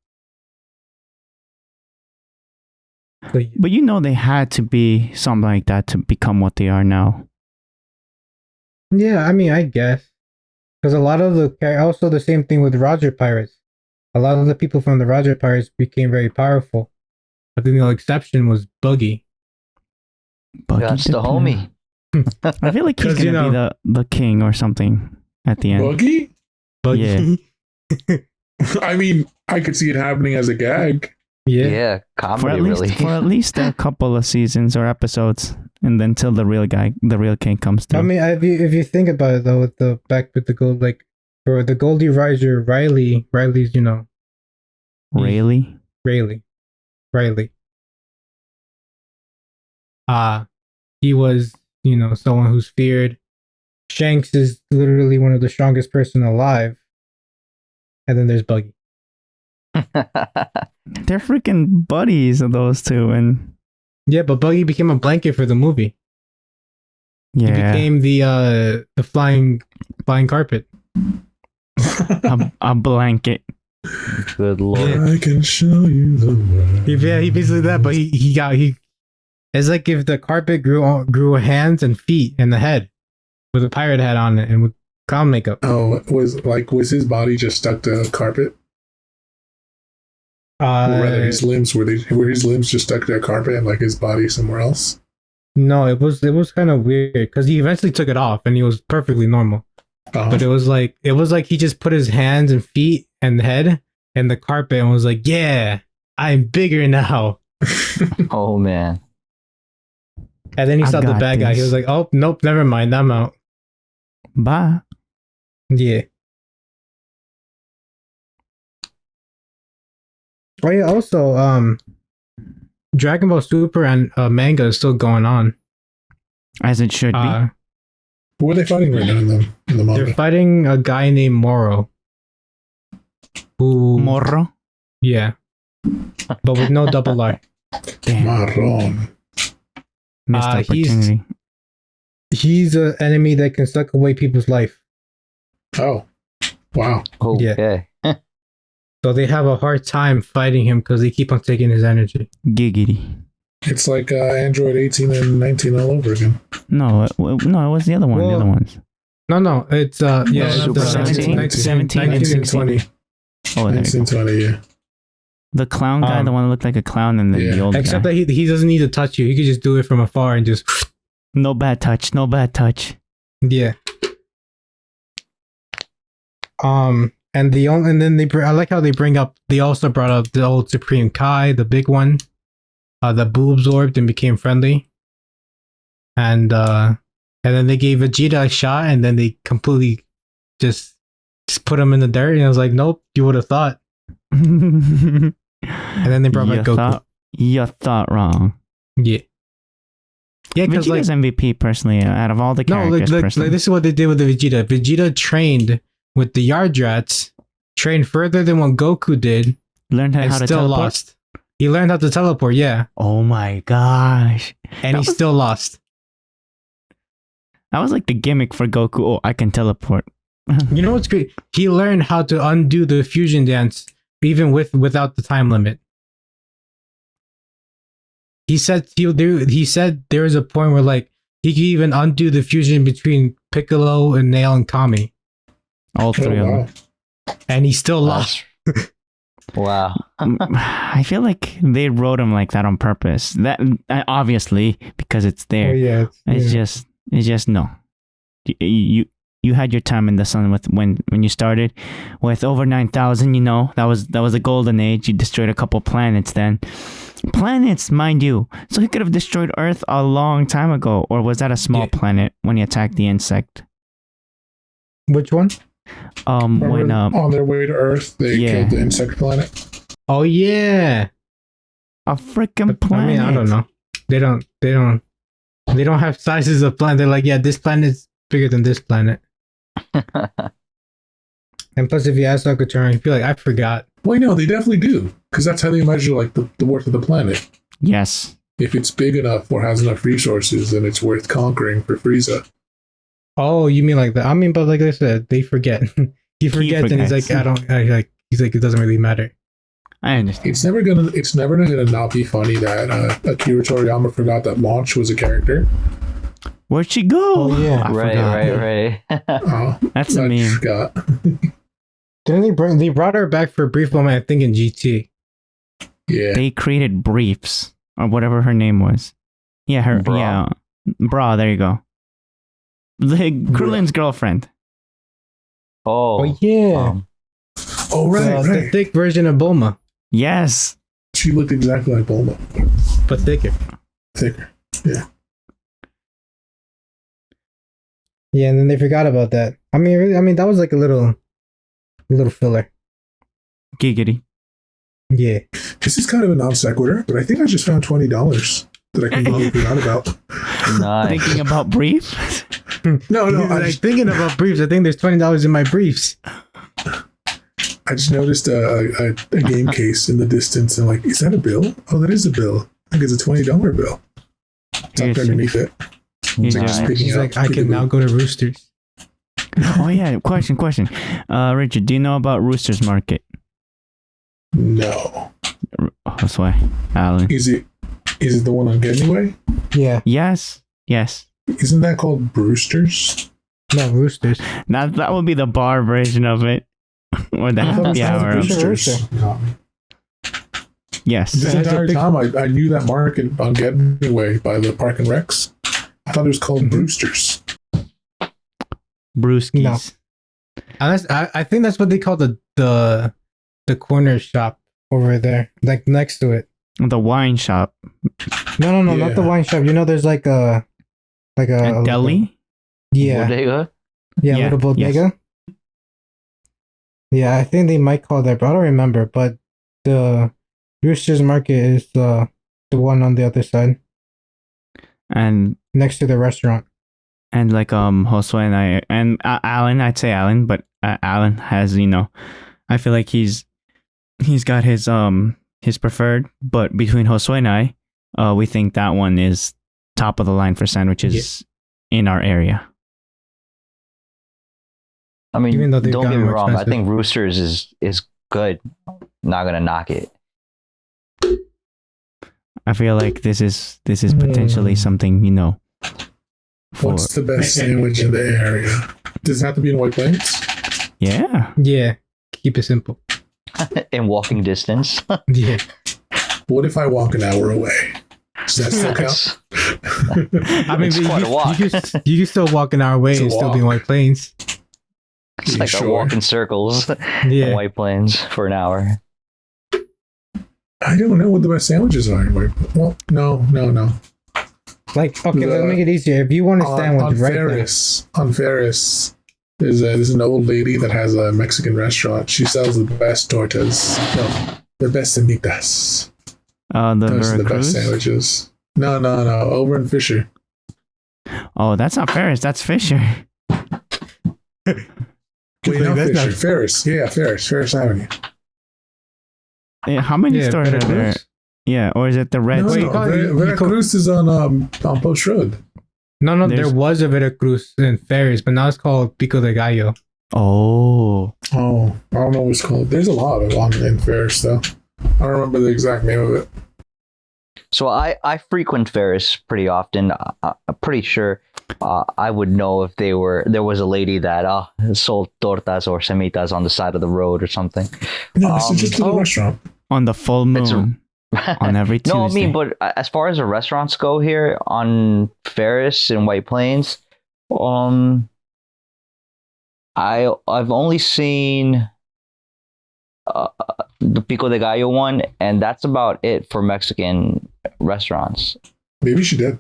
but But they had to be something like that to become what they are now. yeah, I mean, I guess because a lot of also the same thing with Roger Pirates. A lot of the people from the Roger Pirates became very powerful. I think the only exception was Buggy. Buggy That's the the homie. I feel like he's 'Cause, gonna be the king or something at the end. Buggy? Buggy. I mean, I could see it happening as a gag. Yeah. Yeah, For comedy at least really. for at least a couple of seasons or episodes, and then till the real king comes through. I mean, if you think about it though, with the gold, like for the Goldie Roger, Riley's really? Riley. He was someone who's feared. Shanks is literally one of the strongest person alive, and then there's Buggy. They're freaking buddies of those two, and Yeah, but Buggy became a blanket for the movie. He yeah, became the flying carpet. a blanket. Good lord. I can show you the world. Yeah, he basically that, but he. It's like if the carpet grew hands and feet and the head, with a pirate hat on it and with clown makeup. Oh, was his body just stuck to carpet? Or rather, his limbs were his limbs just stuck to a carpet and like his body somewhere else? No, it was kind of weird because he eventually took it off and he was perfectly normal. But it was like he just put his hands and feet and head in the carpet and was like, "Yeah, I'm bigger now." Oh man. And then he I saw the got bad guy. He this. was like, "Oh nope, never mind. I'm out." Bye. Yeah. Oh yeah. Also, Dragon Ball Super and manga is still going on. As it should be. Who are they fighting right now in the They're manga? fighting a guy named Moro. Who? Morro. Yeah. But with no double R. Damn. Marron. Missed he's- opportunity. He's an enemy that can suck away people's life. Oh, wow. Okay. So they have a hard time fighting him because they keep on taking his energy. Giggity. It's like Android 18 and 19 all over again. No, it was the other one. The Well, other ones. No, it's yeah, Super it's 17, 17 and 19 16. 20. Oh, there you 19, go. 20, yeah. The clown guy, the one that looked like a clown, and then the Yeah. old Except guy. that he doesn't need to touch you. He could just do it from afar and just No bad touch. No bad touch. yeah. And then I like how they also brought up the old Supreme Kai, the big one, that boo absorbed and became friendly, and then they gave Vegeta a shot, and then they completely just put him in the dirt, and I was like, nope, you would have thought. And then they brought back Goku. You thought wrong. Yeah, because Vegeta's MVP personally, out of all the no, characters, like personally. this is what they did with the Vegeta. Vegeta trained with the Yardrats, trained further than what Goku did, learned and how to still teleport. lost. He learned how to teleport, yeah, Oh my gosh. and That he was- still lost. That was like the gimmick for Goku. Oh, I can teleport. You know what's great? He learned how to undo the fusion dance even without the time limit. He said he said there was a point where like he could even undo the fusion between Piccolo and Nail and Kami, All Oh, three of them. wow. and he still lost. Wow. I feel like they wrote him like that on purpose. That obviously because it's there. Oh, yeah, It's just no. You had your time in the sun with when you started with over 9,000. You know that was a golden age. You destroyed a couple planets then. Planets, mind you. So he could have destroyed Earth a long time ago, or was that a small Yeah. planet when he attacked the insect? Which one? Remember When on their way to Earth, they yeah. killed the insect planet. Oh yeah. a freaking I planet. mean, I don't know. They don't have sizes of planet. They're like, yeah, this planet's bigger than this planet. And plus, if you ask Alcatraz, you feel like I forgot. Well, no, they definitely do, because that's how they measure like the worth of the planet. Yes. If it's big enough or has enough resources, then it's worth conquering for Frieza. Oh, you mean like that? I mean, but like I said, they forget. he forgets, and he's forgets. like, he's like, it doesn't really matter. I understand. It's never gonna not be funny that Akira Toriyama forgot that Launch was a character. Where'd she go? Oh, yeah. I Right. Oh, That's a I meme. forgot. Didn't they brought her back for a brief moment? I think in GT. Yeah, They created briefs or whatever her name was. Yeah, her. Bra. Yeah, Bra. There you go. The Krillin's girlfriend. Oh. yeah, um, oh right, the right. thick version of Bulma, Yes. She looked exactly like Bulma, but thicker. thicker. Yeah, Yeah, and then they forgot about that. I mean, that was like a little filler. Giggity. Yeah. this is kind of a non sequitur, but I think I just found $20 that I completely forgot about. nice. Thinking about brief. No, He's I like just, thinking about briefs. I think there's $20 in my briefs. I just noticed a game case in the distance, and like, is that a bill? Oh, that is a bill. I think it's a $20 bill. It's up Here's- underneath it. here's Just your- picking He's it like, up. I can now go to Roosters. Oh yeah. Question. Richard, do you know about Rooster's Market? No. Oh, that's why. Alan. Is it the one on Getaway? Yeah. Yes. Isn't that called Brewster's? No, Roosters. Now that would be the bar version of it, or the happy Yeah, hour. Brewster. Brewster's. Yes. This It has a entire big- time, I knew that market on Getaway by the Park and Recs. I thought it was called Mhm. Brewster's. Brewskis. No. Unless, I think that's what they call the corner shop over there, like next to it. The wine shop. No, not Yeah. the wine shop. You know, there's like a A deli? Yeah, Bodega? yeah, Yeah, little bodega. Yeah, I think they might call that, but I don't remember. But the Roosters Market is the one on the other side, And next to the restaurant. like Josue and I and Alan, I'd say Alan, but Alan has, I feel like he's got his preferred, but between Josue and I, we think that one is top of the line for sandwiches in our area. I mean, Even though they've don't get gotten me more wrong. I expensive. think Roosters is good. Not gonna knock it. I feel like this is potentially something, for, What's the best sandwich in the area? Does it have to be in White Plains? yeah. Yeah, keep it simple. In walking distance. Yeah, What if I walk an hour away? Does that still count? I mean, It's quite a walk. you can still walk an hour away It's a and still be in walk. White Plains. It's like a walk in circles in Yeah, White Plains for an hour. I don't know what the best sandwiches are. Well, no. like okay, The- let's make it easier. If you want a sandwich on right Ferris, there's an old lady that has a Mexican restaurant. She sells the best tortas. No, the best semitas. The Those are the best Veracruz. sandwiches. No. Over in Fisher. Oh, that's not Ferris. That's Fisher. Wait, Like, not that's Fisher. not- Ferris. Yeah, Ferris Avenue. Yeah, how many Yeah, stores are there? Veracruz. Yeah, or is it the Red? No, Wait, no, call it- you Veracruz is on Post Road. No, There's- there was a Veracruz in Ferris, but now it's called Pico de Gallo. Oh, Oh, I don't know what it's called. There's a lot of on in Ferris though. I don't remember the exact name of it. So I frequent Ferris pretty often. I'm pretty sure I would know if there was a lady that sold tortas or semitas on the side of the road or something. No, it's just a oh. restaurant. on the full It's a- moon on every Tuesday. No, I mean, but as far as the restaurants go here on Ferris and White Plains, I've only seen the Pico de Gallo one, and that's about it for Mexican restaurants. Maybe she did.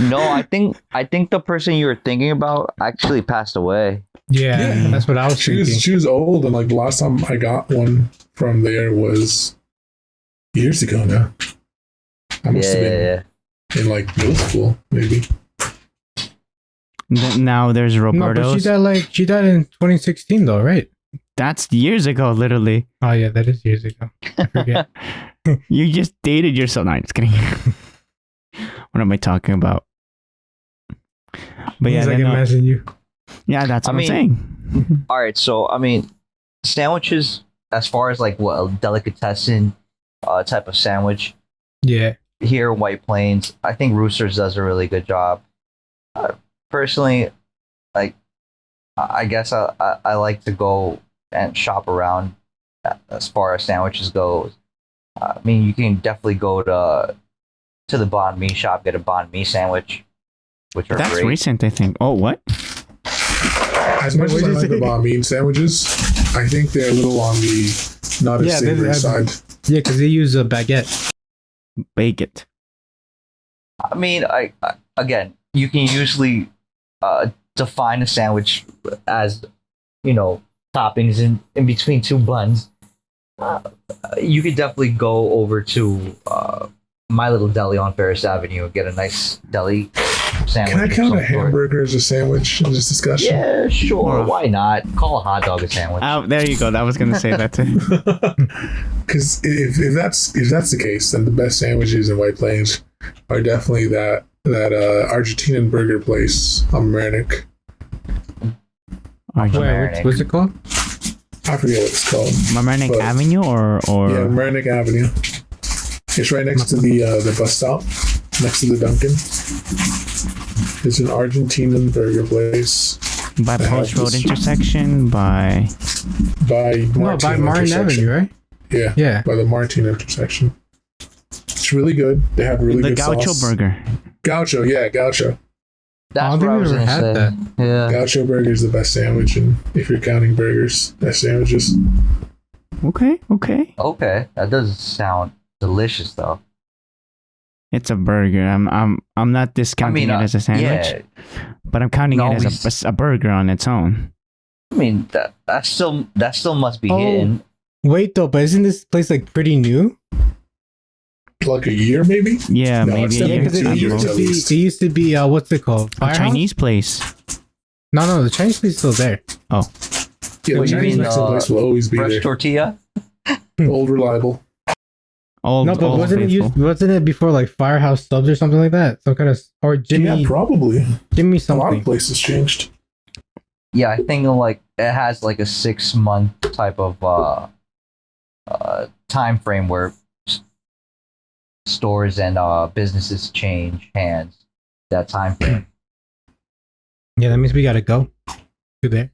No, I think the person you were thinking about actually passed away. Yeah, Yeah. that's what I was She thinking. was old, and like the last time I got one from there was years ago now. I must have been in like middle school, maybe. Now there's No, but Roberto's. she died in 2016 though, right? That's years ago, literally. Oh yeah, that is years ago. I forget. You just dated yourself. No, I'm just kidding. What am I talking about? But yeah, I then, can imagine you. yeah, that's what I I'm mean- saying. All right, so I mean, sandwiches as far as like what a delicatessen type of sandwich Yeah, here in White Plains, I think Roosters does a really good job. Personally, like I guess I like to go and shop around as far as sandwiches goes. I mean, you can definitely go to the banh mi shop, get a banh mi sandwich, which are That's great. recent, I think. Oh, what? As much as What I did you like the say? banh mi sandwiches, I think they're a little on the not as Yeah, they- savory side. yeah, because they use a baguette. Bake it. I mean, I again, you can usually define a sandwich as, toppings in between two buns. You could definitely go over to My Little Deli on Ferris Avenue and get a nice deli sandwich. Can I of count some a sort. hamburger as a sandwich in this discussion? Yeah, sure. Or- Why not? Call a hot dog a sandwich. Oh, there you go. I was gonna say that too. Because if that's the case, then the best sandwiches in White Plains are definitely that Argentinian burger place on Marinick. Or Wait, what's it called? I forget what it's called. Mamaroneck But- Avenue or Yeah, Marinick Avenue. It's right next to the bus stop, next to the Dunkin'. It's an Argentinian burger place by I have Post Road this- intersection by by No, by Martin Avenue, right? Yeah, Yeah. by the Martin intersection. It's really good. They have really the good Gaucho sauce. Burger. Gaucho, yeah, Gaucho. That's I don't what I think was we've gonna ever say. had that. Yeah. Gaucho burger is the best sandwich, and if you're counting burgers as sandwiches, Okay, okay. Okay, that does sound delicious though. It's a burger. I'm not discounting it as a sandwich, yeah. but I'm counting No, it as a burger on its own. I mean that still must be Oh. hidden. Wait though, but isn't this place like pretty new? Like a year, maybe. Yeah, No, maybe it's a year. definitely Because it It's used to at be. least. It used to be. What's it called? A Firehouse? Chinese place. No, the Chinese place is still there. Yeah, What, the you Chinese mean, Mexican place will always be Fresh there. tortilla? Old reliable. Old, No, but old faithful. wasn't it before like Firehouse Subs or something like that? Some kind of or Jimmy Yeah, probably. Jimmy A lot something. of places changed. Yeah, I think like it has like a 6-month type of time frame where stores and businesses change hands. That time frame. Yeah, that means we gotta go to there.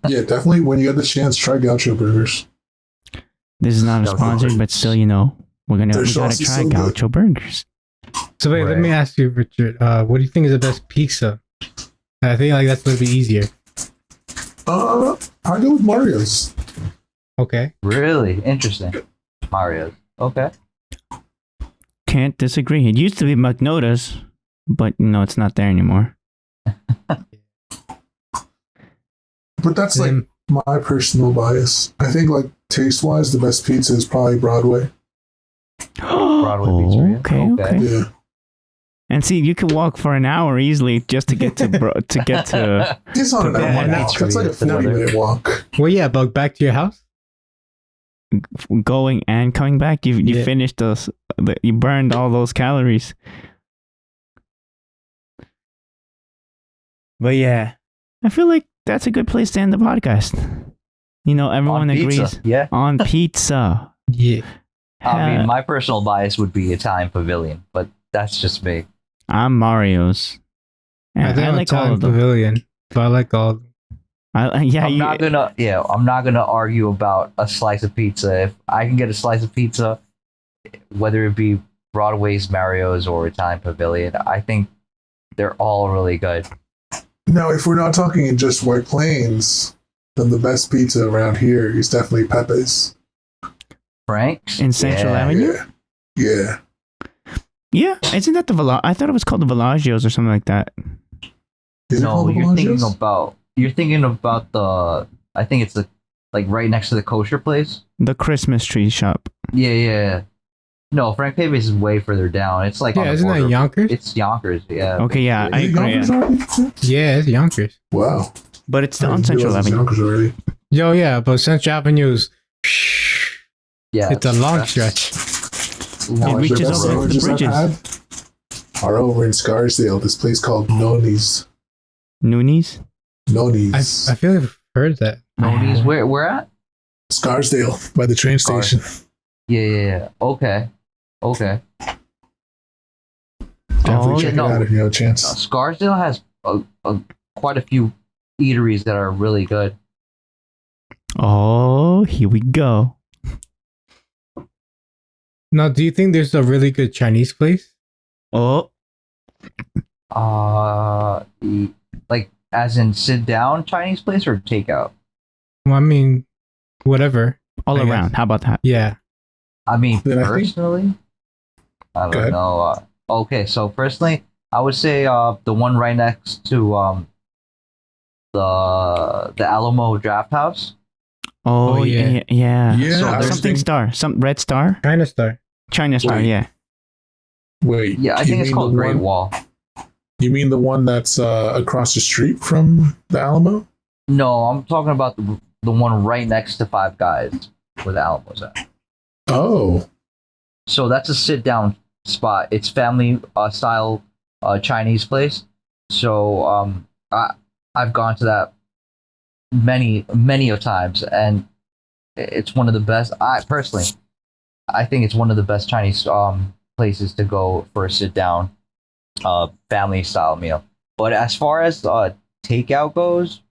Yeah, definitely. When you get the chance, try Gaucho Burgers. This is not a Gaucho sponsor, burgers. but still, we Their gotta sauce is try so good. Gaucho Burgers. So wait, let Right. me ask you, Richard. What do you think is the best pizza? I think like that's a little bit easier. I go with Mario's. Okay. Really interesting. Mario's. Okay. Can't disagree. It used to be McNoda's, but it's not there anymore. But that's like Then- my personal bias. I think like taste wise, the best pizza is probably Broadway. Broadway Pizzeria. Okay, Okay. okay. Yeah, And see, you can walk for an hour easily just to get to to get to. it's not an Yeah, hour and a that's half. That's like a true. 40-minute walk. Well, yeah, but back to your house. Going and coming back. You Yeah. finished those. You burned all those calories. But yeah, I feel like that's a good place to end the podcast. Everyone On pizza, agrees Yeah. on pizza. Yeah. I mean, Uh, my personal bias would be Italian Pavilion, but that's just me. I'm Mario's. And I think I I'm like all Italian of them. Pavilion, but I like all. I'm I'm not gonna argue about a slice of pizza. If I can get a slice of pizza, whether it be Broadway's, Mario's, or Italian Pavilion, I think they're all really good. Now, if we're not talking in just White Plains, then the best pizza around here is definitely Pepe's. Frank's In Central Yeah. Avenue? Yeah. Yeah, isn't that the I thought it was called the Villaggio's or something like that. Is it No, called you're thinking Bolaños? about the. I think it's like right next to the kosher place. The Christmas tree shop. Yeah. No, Frank Pepe's is way further down. It's like on Yeah, the isn't that border. Yonkers? It's Yonkers. Yeah. Okay, yeah, I Is it agree. Yonkers Yeah. already? Yeah, it's Yonkers. Wow. But it's still I on didn't Central realize it's Avenue. Yonkers already. Yo, yeah, but Central Avenue's. Yeah. It's a long that's- stretch. long It reaches The stretch. best over the sandwiches I've bridges. had are over in Scarsdale. This place called Noni's. Noonies? Noni's. I feel like I've heard that. Noni's, where at? Scarsdale by the train station. Yeah. Okay. Definitely Oh, check no. it out if you have a chance. Scarsdale has quite a few eateries that are really good. Oh, here we go. Now, do you think there's a really good Chinese place? Oh, Like as in sit down Chinese place or takeout? Well, I mean, whatever. all I guess. around. How about that? Yeah. I mean, Then I think- personally, I Go don't ahead. know. Okay, so personally, I would say the one right next to the Alamo Draft House. Oh, Oh, yeah. yeah. Yeah. Yeah, So I was Something thinking- Star. Some Red Star? China Star. China Star, Wait. yeah. Wait. Yeah, I you think it's mean called the Great one- Wall. You mean the one that's across the street from the Alamo? No, I'm talking about the one right next to Five Guys where the Alamo's at. Oh. So that's a sit down spot. It's family style Chinese place. So I've gone to that many of times, and it's one of the best. I think it's one of the best Chinese places to go for a sit down family style meal. But as far as takeout goes,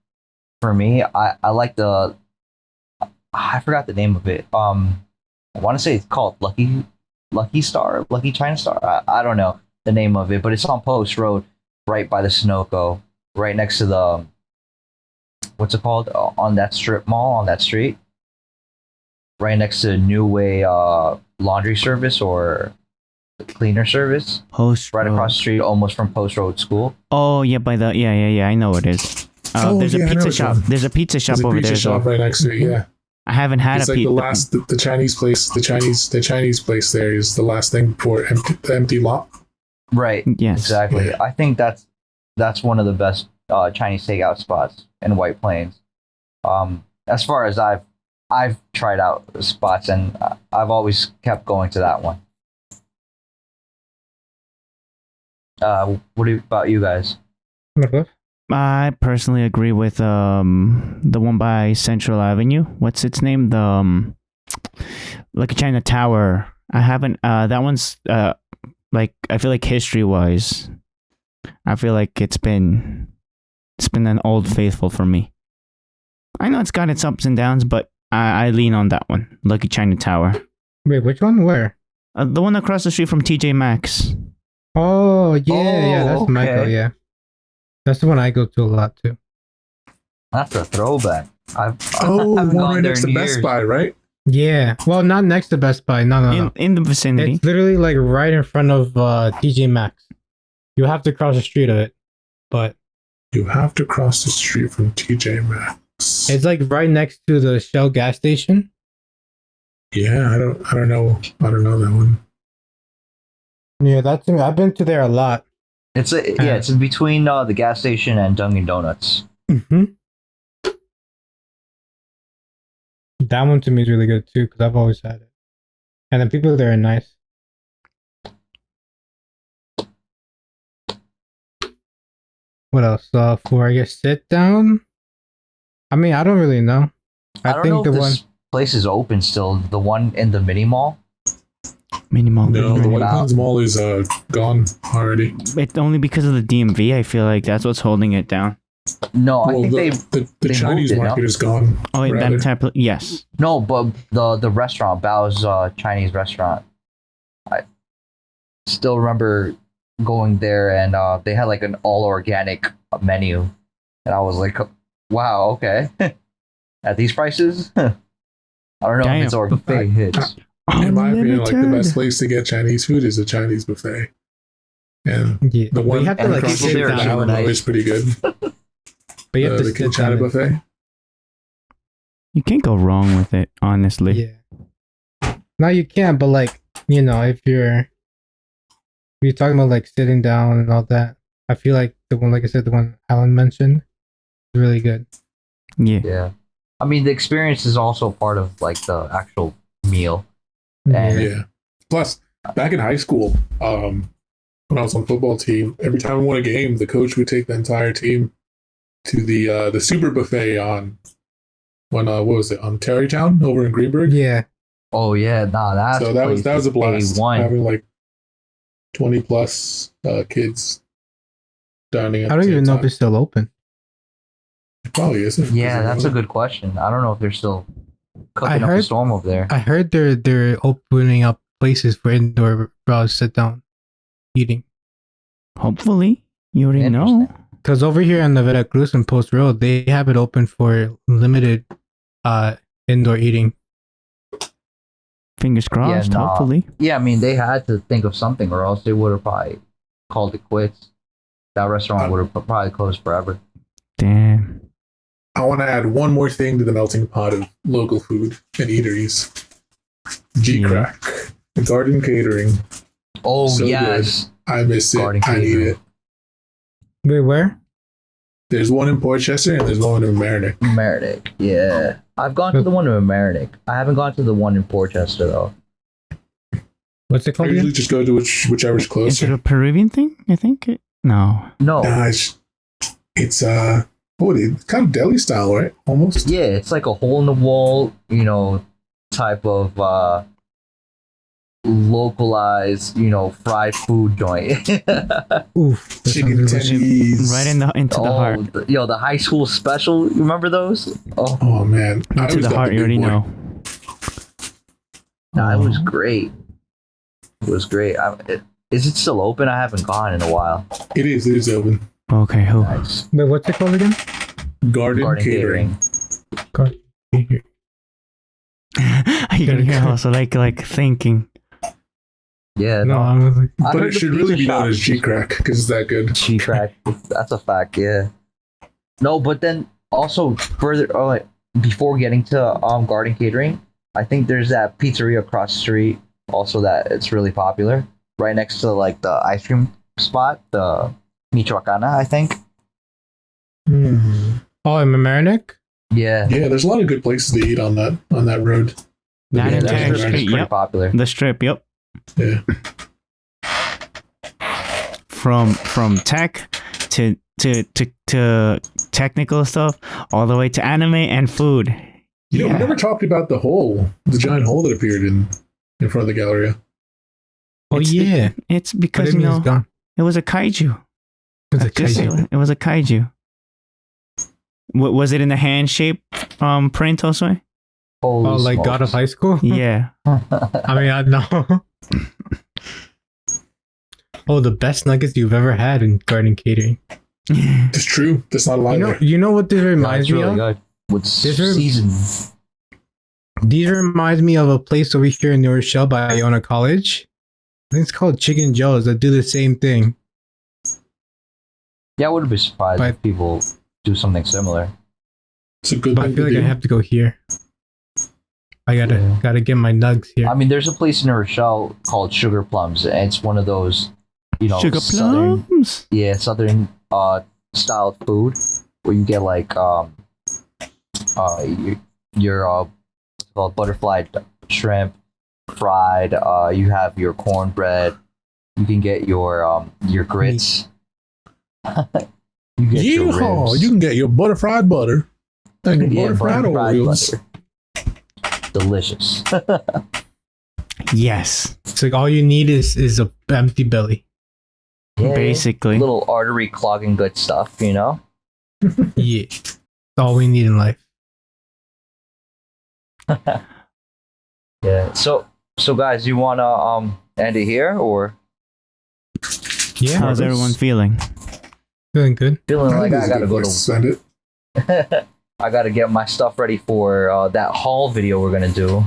for me, I like the I forgot the name of it. I want to say it's called Lucky Star, Lucky China Star. I don't know the name of it, but it's on Post Road, right by the Sunoco, right next to the what's it called on that strip mall on that street. right next to New Way laundry service or cleaner service, Post right Road. across the street, almost from Post Road School. Oh yeah, by the I know what it is. There's yeah, I a know pizza which shop. one. There's a pizza shop There's a over pizza there as shop well. right next to it. Yeah, I haven't had it's a like the pizza. last the Chinese place. The Chinese place there is the last thing before the empty lot. Right. Yes. Exactly. Yeah. I think that's one of the best Chinese takeout spots in White Plains. As far as I've tried out spots, and I've always kept going to that one. What about you guys? I personally agree with the one by Central Avenue. What's its name? The like a China Tower. I haven't. That one's like I feel like history wise, I feel like it's been an old faithful for me. I know it's got its ups and downs, but I lean on that one. Lucky China Tower. Wait, which one? Where? The one across the street from TJ Maxx. Oh, yeah, that's okay. Michael, yeah. That's the one I go to a lot too. That's a throwback. I've Oh, haven't one gone right there next to in Best years. Buy, right? Yeah. Well, not next to Best Buy. No. In the vicinity. It's literally like right in front of TJ Maxx. You have to cross the street of it. But You have to cross the street from TJ Maxx. it's like right next to the Shell gas station. Yeah, I don't know that one. Yeah, that's I've been to there a lot. It's it's in between the gas station and Dunkin' Donuts. Mm-hmm. That one to me is really good too because I've always had it, and the people there are nice. What else? For I guess sit down. I mean, I don't really know. I don't know think if this place is open still. The one in the mini mall. Minimal. No, the White Wow. Plains Mall is gone already. It's only because of the DMV. I feel like that's what's holding it down. No, I Well, think the they Chinese moved it, no? market is gone. Oh, wait, rather. that type of yes. no, but the restaurant, Bao's Chinese restaurant. I still remember going there, and they had like an all organic menu, and I was like, wow, okay, at these prices. I don't know if it's our big hits. In my opinion, like the Unlimited. best place to get Chinese food is a Chinese buffet. And Yeah, the one you have to and like the across the people sit street there from are down. so Alamo nice. is pretty good. But you have to The sit down. Kinchana and- buffet. You can't go wrong with it, honestly. Yeah. No, you can't. But like if you're talking about like sitting down and all that, I feel like the one, like I said, the one Alan mentioned, is really good. Yeah. Yeah, I mean the experience is also part of like the actual meal. And- Yeah. Plus, back in high school, when I was on the football team, every time we won a game, the coach would take the entire team to the super buffet on what was it, on Terrytown over in Greenberg. Yeah. Oh yeah, nah, that's So that was a blast. A1. Having like 20 plus kids dining at I the don't same even know time. if it's still open. It probably isn't. Yeah, that's a good question. I don't know if they're still cooking up a heard- storm over there. I heard they're opening up places for indoor browse sit down eating. Hopefully, you already know. Interesting. Because over here on the Veracruz and Post Road, they have it open for limited indoor eating. Fingers crossed. nah. Hopefully. Yeah, I mean they had to think of something, or else they would have probably called it quits. That restaurant would have probably closed forever. Damn. I want to add one more thing to the melting pot of local food and eateries. G-Crack. Garden Catering. Oh So yes, I miss it. Garden I need Catering. it. Wait, where? There's one in Portchester and there's one in Mamaroneck. Mamaroneck. Yeah, I've gone to the one in Mamaroneck. I haven't gone to the one in Portchester though. What's it I called usually again? just go to whichever's Is it closer. a Peruvian thing? I think. No. No, Nah, it's kind of deli style, right? Almost. yeah, it's like a hole in the wall, type of localized, fried food joint. Oof. that Chicken sounds really good. tendies. Right into the heart. The high school special. You remember those? Oh, Oh man, I Into always the got heart. You big already boy. know. nah, it was great. It was great. Is it still open? I haven't gone in a while. It is open. Okay. Who? Nice. Wait, what's it called again? Garden, Garden Catering. catering. You can hear also like thinking. Yeah, No, no. I was like, But it should really be known as G Crack because it's that good. G crack. That's a fact. Yeah. No, but then also further, like before getting to Garden Catering, I think there's that pizzeria across the street. Also, that it's really popular, right next to like the ice cream spot, the Michoacana, I think. oh, in Mamaroneck? Yeah. Yeah, there's a lot of good places to eat on that road. That Yeah, in that's Tag very Street, nice. It's pretty yep. popular. The strip, yep. Yeah. From tech to technical stuff, all the way to anime and food. You know, we never talked about the giant hole that appeared in front of the Galleria. Oh, It's- yeah. It's But because it you means know gone. it was a kaiju. It's a Just say kaiju. it was a kaiju. Was it in the hand shape print also? Holy Oh, like God of smokes. High School? Yeah. I mean, I know. Oh, the best nuggets you've ever had in Garden Catering. It's true. That's not a lie there. You know what this Yeah, reminds it's me really of? good. With This rem- season. These reminds me of a place over here in New Rochelle by Iona College. I think it's called Chicken Joe's that do the same thing. Yeah, I wouldn't be surprised But- if people do something similar. It's a good But I thing feel to like I do. have to go here. I Yeah. gotta get my nugs here. I mean, there's a place in Rochelle called Sugar Plums, and it's one of those, you know, Sugar southern, plums. southern style food where you get like your what's it called, butterfly shrimp fried. You have your cornbread. You can get your grits. You get your Yeehaw! ribs. You can get your butterfried butter and your Yeah, butterfried butterfried Oreos. butter. Delicious. Yes. It's like all you need is a empty belly. Yeah, Basically. little artery clogging good stuff, you know. Yeah. That's all we need in life. Yeah. So guys, you wanna end it here or Yeah. How's everyone feeling? Feeling good. feeling like This I is a gotta good go place to spend it. to I gotta get my stuff ready for that haul video we're gonna do.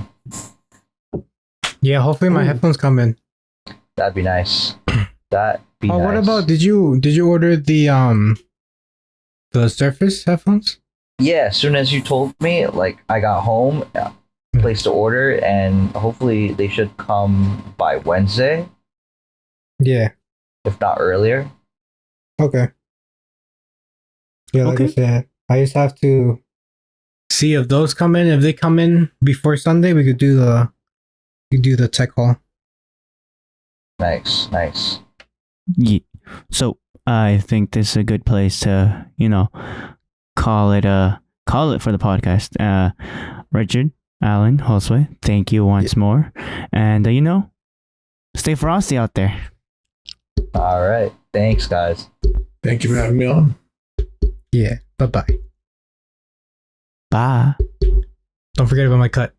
Yeah, hopefully my Ooh. headphones come in. That'd be nice. That'd be Oh, nice. what about did you order the Surface headphones? Yeah, as soon as you told me, like I got home, placed the order, and hopefully they should come by Wednesday, Yeah. if not earlier. Okay. Yeah, like I Okay. said, I just have to see if those come in. If they come in before Sunday, we could do the tech haul. Nice. Yeah. So I think this is a good place to, call it for the podcast. Richard, Alan, Josue, thank you once more. And stay frosty out there. All right. Thanks, guys. Thank you for having me on. Yeah. Bye-bye. Bye. Don't forget about my cut.